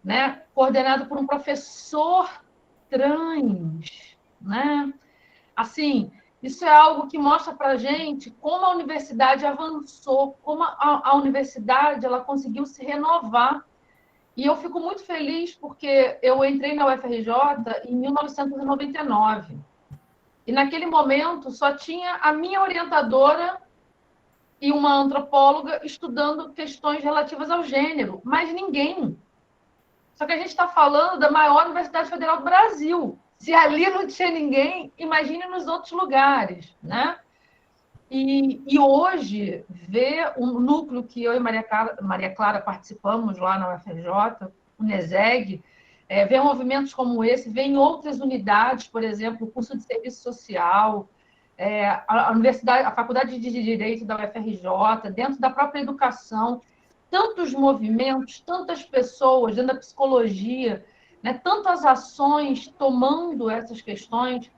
né, coordenado por um professor trans, né? Assim, isso é algo que mostra para a gente como a universidade avançou, como a universidade ela conseguiu se renovar. E eu fico muito feliz porque eu entrei na UFRJ em 1999. E naquele momento só tinha a minha orientadora e uma antropóloga estudando questões relativas ao gênero, mas ninguém. Só que a gente está falando da maior universidade federal do Brasil. Se ali não tinha ninguém, imagine nos outros lugares, né? E hoje, ver um núcleo que eu e Maria Clara participamos lá na UFRJ, o NESEG, ver movimentos como esse, ver em outras unidades, por exemplo, o curso de serviço social, a universidade, a faculdade de Direito da UFRJ, dentro da própria educação, tantos movimentos, tantas pessoas dentro da psicologia, né, tantas ações tomando essas questões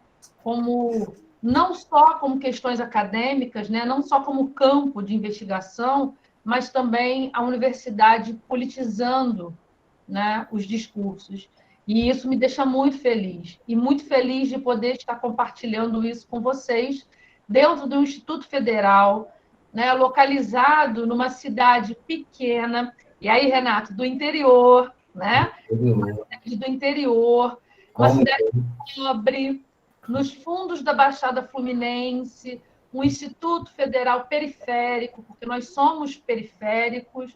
como não só como questões acadêmicas, né, não só como campo de investigação, mas também a universidade politizando, né, os discursos. E isso me deixa muito feliz. E muito feliz de poder estar compartilhando isso com vocês dentro do Instituto Federal, né, localizado numa cidade pequena. E aí, Renato, do interior, né? Uma cidade do interior, uma cidade pobre, nos fundos da Baixada Fluminense, um Instituto Federal periférico, porque nós somos periféricos.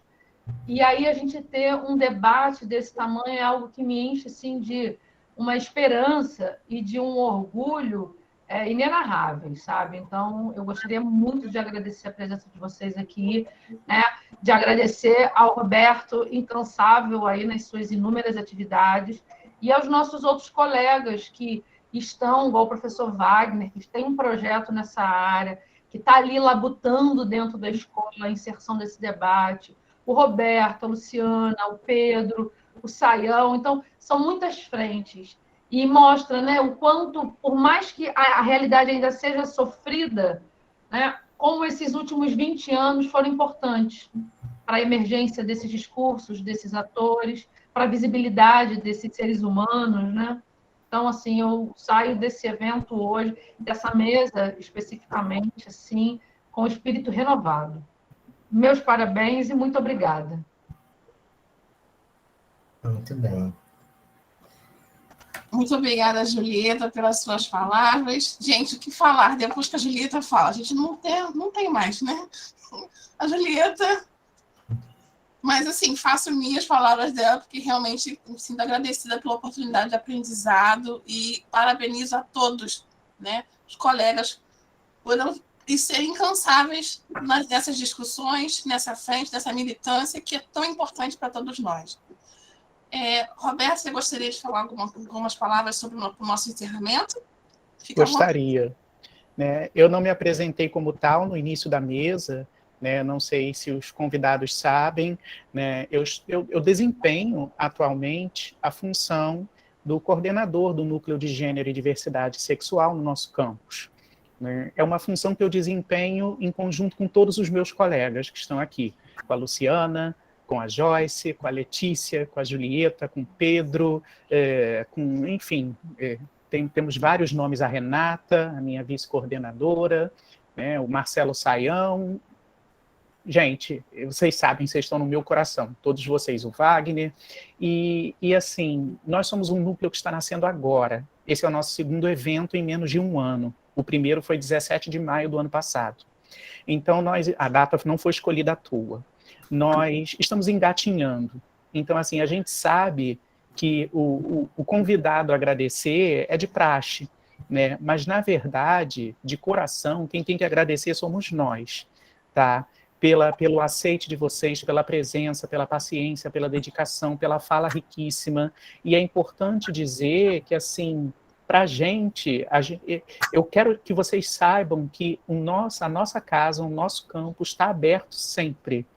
E aí a gente ter um debate desse tamanho é algo que me enche assim, de uma esperança e de um orgulho inenarráveis, sabe? Então, eu gostaria muito de agradecer a presença de vocês aqui, né? De agradecer ao Roberto, incansável aí nas suas inúmeras atividades, e aos nossos outros colegas que estão, igual o professor Wagner, que tem um projeto nessa área, que está ali labutando dentro da escola a inserção desse debate, o Roberto, a Luciana, o Pedro, o Saião. Então, são muitas frentes. E mostra, né, o quanto, por mais que a realidade ainda seja sofrida, né, como esses últimos 20 anos foram importantes para a emergência desses discursos, desses atores, para a visibilidade desses seres humanos, né? Então, assim, eu saio desse evento hoje, dessa mesa especificamente, assim, com o espírito renovado. Meus parabéns e muito obrigada. Muito bem. Muito obrigada, Julieta, pelas suas palavras. Gente, o que falar depois que a Julieta fala? A gente não tem mais, né? A Julieta... Mas, assim, faço minhas palavras dela, porque realmente me sinto agradecida pela oportunidade de aprendizado e parabenizo a todos, né, os colegas, por serem incansáveis nessas discussões, nessa frente, nessa militância, que é tão importante para todos nós. Roberto, você gostaria de falar algumas palavras sobre o nosso encerramento? Gostaria. Né? Eu não me apresentei como tal no início da mesa, né? Não sei se os convidados sabem, né? Eu desempenho atualmente a função do coordenador do Núcleo de Gênero e Diversidade Sexual no nosso campus. Né? É uma função que eu desempenho em conjunto com todos os meus colegas que estão aqui, com a Luciana, com a Joyce, com a Letícia, com a Julieta, com o Pedro, enfim, temos vários nomes, a Renata, a minha vice-coordenadora, né? O Marcelo Saião. Gente, vocês sabem, vocês estão no meu coração, todos vocês, o Wagner, e assim, nós somos um núcleo que está nascendo agora. Esse é o nosso segundo evento em menos de um ano. O primeiro foi 17 de maio do ano passado. Então, a data não foi escolhida à toa. Nós estamos engatinhando. Então, assim, a gente sabe que o convidado a agradecer é de praxe, né? Mas, na verdade, de coração, quem tem que agradecer somos nós, tá? Pelo aceite de vocês, pela presença, pela paciência, pela dedicação, pela fala riquíssima. E é importante dizer que, assim, para a gente, eu quero que vocês saibam que a nossa casa, o nosso campo está aberto sempre,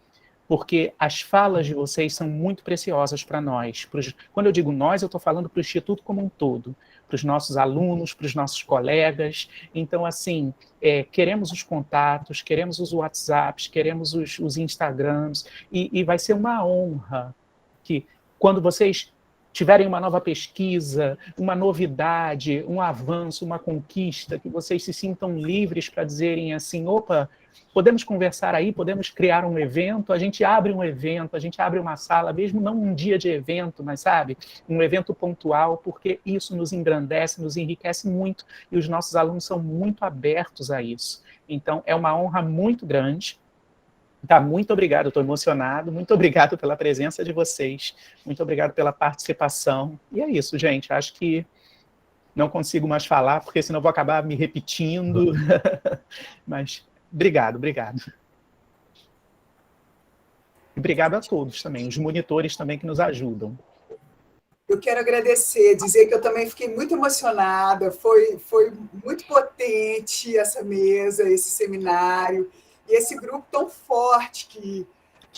porque as falas de vocês são muito preciosas para nós. Quando eu digo nós, eu estou falando para o Instituto como um todo, para os nossos alunos, para os nossos colegas. Então, assim, queremos os contatos, queremos os WhatsApps, queremos os Instagrams, e vai ser uma honra que, quando vocês tiverem uma nova pesquisa, uma novidade, um avanço, uma conquista, que vocês se sintam livres para dizerem assim, opa, podemos conversar aí, podemos criar um evento, a gente abre um evento, a gente abre uma sala, mesmo não um dia de evento, mas, sabe, um evento pontual, porque isso nos engrandece, nos enriquece muito, e os nossos alunos são muito abertos a isso. Então, é uma honra muito grande. Tá, muito obrigado, estou emocionado, muito obrigado pela presença de vocês, muito obrigado pela participação, e é isso, gente, acho que não consigo mais falar, porque senão vou acabar me repetindo, mas obrigado. E obrigado a todos também, os monitores também que nos ajudam. Eu quero agradecer, dizer que eu também fiquei muito emocionada, foi muito potente essa mesa, esse seminário, e esse grupo tão forte que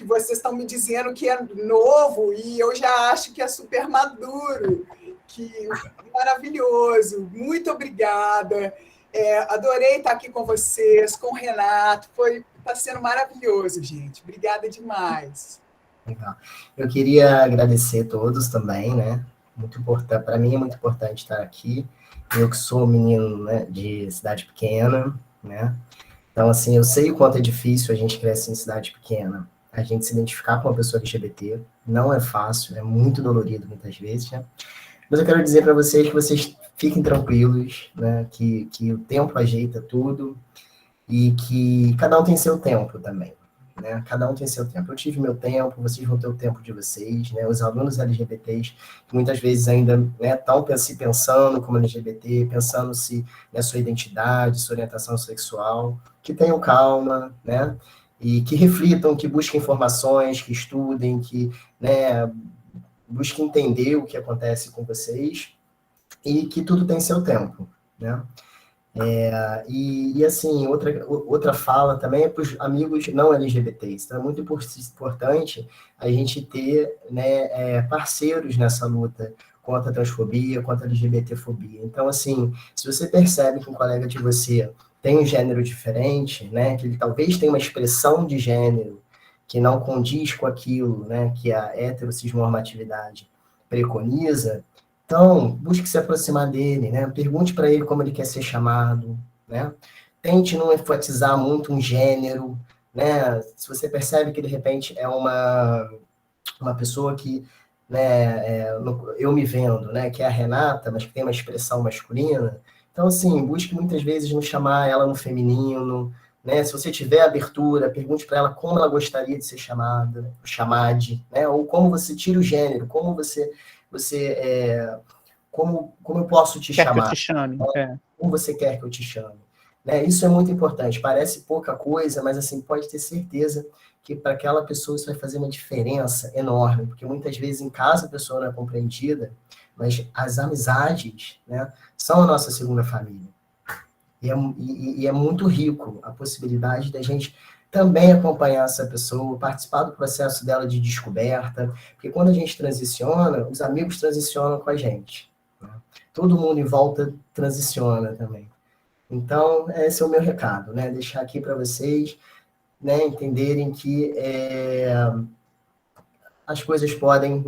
vocês estão me dizendo que é novo, e eu já acho que é super maduro, que maravilhoso. Muito obrigada. Adorei estar aqui com vocês, com o Renato. Está sendo maravilhoso, gente. Obrigada demais. Legal. Eu queria agradecer a todos também, né? Muito importante, para mim é muito importante estar aqui. Eu que sou menino, né, de cidade pequena, né? Então, assim, eu sei o quanto é difícil a gente crescer em cidade pequena, a gente se identificar com uma pessoa LGBT, não é fácil, é muito dolorido muitas vezes, né? Mas eu quero dizer para vocês que vocês fiquem tranquilos, né? Que o tempo ajeita tudo e que cada um tem seu tempo também, né? Cada um tem seu tempo. Eu tive meu tempo, vocês vão ter o tempo de vocês, né? Os alunos LGBTs, que muitas vezes ainda estão se pensando como LGBT, pensando se na sua identidade, sua orientação sexual, que tenham calma, né? E que reflitam, que busquem informações, que estudem, que, né, busque entender o que acontece com vocês e que tudo tem seu tempo, né? Assim, outra fala também é para os amigos não LGBTs. Então, é muito importante a gente ter, né, parceiros nessa luta contra a transfobia, contra a LGBTfobia. Então, assim, se você percebe que um colega de você tem um gênero diferente, né, que ele talvez tenha uma expressão de gênero que não condiz com aquilo, né, que a heterossexualidade preconiza, então, busque se aproximar dele, né? Pergunte para ele como ele quer ser chamado, né? Tente não enfatizar muito um gênero, né? Se você percebe que, de repente, é uma pessoa que, né, eu me vendo, né, que é a Renata, mas que tem uma expressão masculina, então, assim, busque muitas vezes não chamar ela no feminino, né? Se você tiver abertura, pergunte para ela como ela gostaria de ser chamada, chamade, né? Ou como você tira o gênero, como como eu posso te chamar? Que eu te chame. Como você quer que eu te chame? Né? Isso é muito importante. Parece pouca coisa, mas assim, pode ter certeza que para aquela pessoa isso vai fazer uma diferença enorme, porque muitas vezes em casa a pessoa não é compreendida, mas as amizades, né, são a nossa segunda família. E é muito rico a possibilidade da gente também acompanhar essa pessoa, participar do processo dela de descoberta, porque quando a gente transiciona, os amigos transicionam com a gente, né? Todo mundo em volta transiciona também. Então, esse é o meu recado, né? Deixar aqui para vocês, né, entenderem que as coisas podem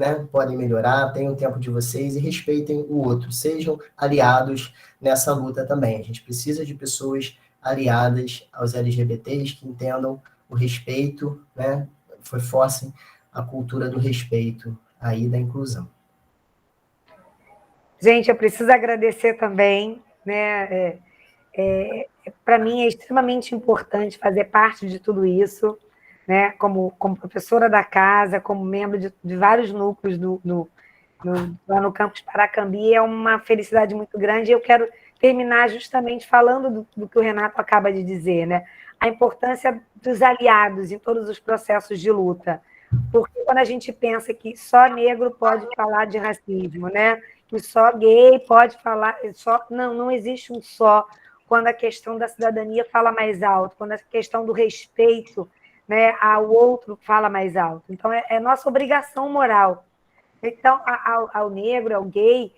melhorar, tenham o tempo de vocês e respeitem o outro, sejam aliados nessa luta também. A gente precisa de pessoas aliadas aos LGBTs que entendam o respeito, né, reforcem a cultura do respeito aí da inclusão. Gente, eu preciso agradecer também, né? Para mim é extremamente importante fazer parte de tudo isso, né? Como professora da casa, como membro de vários núcleos lá no campus Paracambi, é uma felicidade muito grande. Eu quero terminar justamente falando do que o Renato acaba de dizer, né? A importância dos aliados em todos os processos de luta. Porque quando a gente pensa que só negro pode falar de racismo, né? Que só gay pode falar... Não existe um só. Quando a questão da cidadania fala mais alto, quando a questão do respeito, né, ao outro fala mais alto. Então, é nossa obrigação moral. Então, ao negro, ao gay,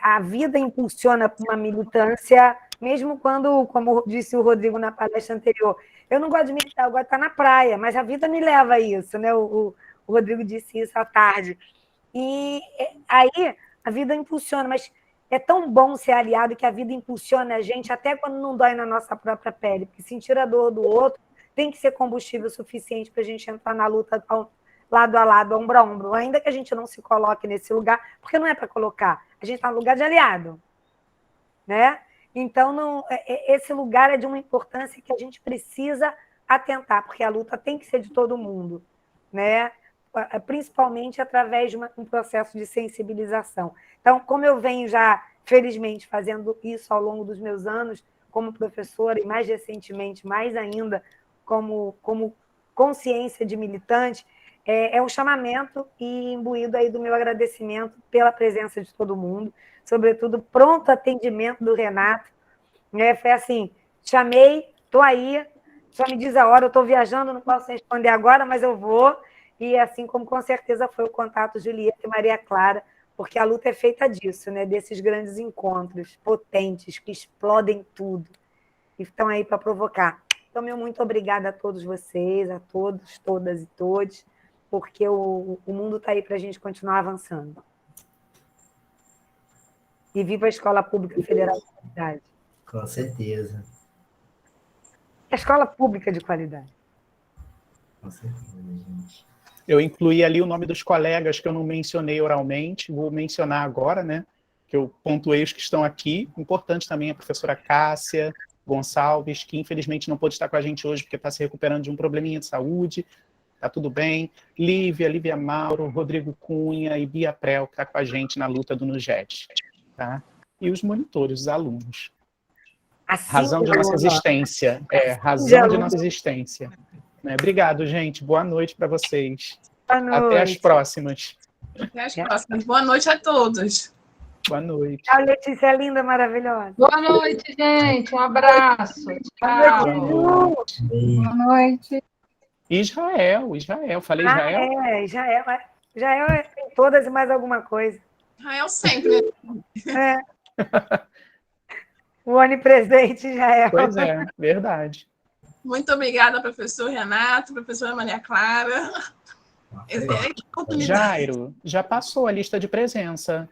a vida impulsiona para uma militância, mesmo quando, como disse o Rodrigo na palestra anterior, eu não gosto de militar, eu gosto de estar na praia, mas a vida me leva a isso, né? O Rodrigo disse isso à tarde. E aí a vida impulsiona, mas é tão bom ser aliado que a vida impulsiona a gente até quando não dói na nossa própria pele, porque sentir a dor do outro tem que ser combustível suficiente para a gente entrar na luta lado a lado, ombro a ombro, ainda que a gente não se coloque nesse lugar, porque não é para colocar, a gente está no lugar de aliado, né? Então, esse lugar é de uma importância que a gente precisa atentar, porque a luta tem que ser de todo mundo, né? Principalmente através de um processo de sensibilização. Então, como eu venho já, felizmente, fazendo isso ao longo dos meus anos, como professora, e mais recentemente, mais ainda, como consciência de militante, é um chamamento e imbuído aí do meu agradecimento pela presença de todo mundo, sobretudo pronto atendimento do Renato, né? Foi assim, chamei, estou aí, só me diz a hora, eu estou viajando, não posso responder agora, mas eu vou, e assim como com certeza foi o contato Julieta e Maria Clara, porque a luta é feita disso, né? Desses grandes encontros potentes que explodem tudo e estão aí para provocar. Então, meu muito obrigada a todos vocês, a todos, todas e todos, porque o mundo está aí para a gente continuar avançando. E viva a Escola Pública Federal de Qualidade. Com certeza. A Escola Pública de Qualidade. Com certeza, gente. Eu incluí ali o nome dos colegas que eu não mencionei oralmente, vou mencionar agora, né? Que eu pontuei os que estão aqui. Importante também a professora Cássia Gonçalves, que infelizmente não pôde estar com a gente hoje porque está se recuperando de um probleminha de saúde. Tá tudo bem. Lívia Mauro, Rodrigo Cunha e Bia Prel, que está com a gente na luta do NUJET. Tá? E os monitores, os alunos. Assim, razão de nossa existência. Razão de nossa existência. Obrigado, gente. Boa noite para vocês. Boa noite. Até as próximas. Até as próximas. Boa noite a todos. Boa noite. Tchau, Letícia, linda, maravilhosa. Boa noite, gente. Um abraço. Tchau. Boa noite. Israel. Falei Israel? Israel tem todas e mais alguma coisa. Israel sempre. O onipresente Israel. Pois é, verdade. Muito obrigada, professor Renato, professora Maria Clara. Jairo, já passou a lista de presença.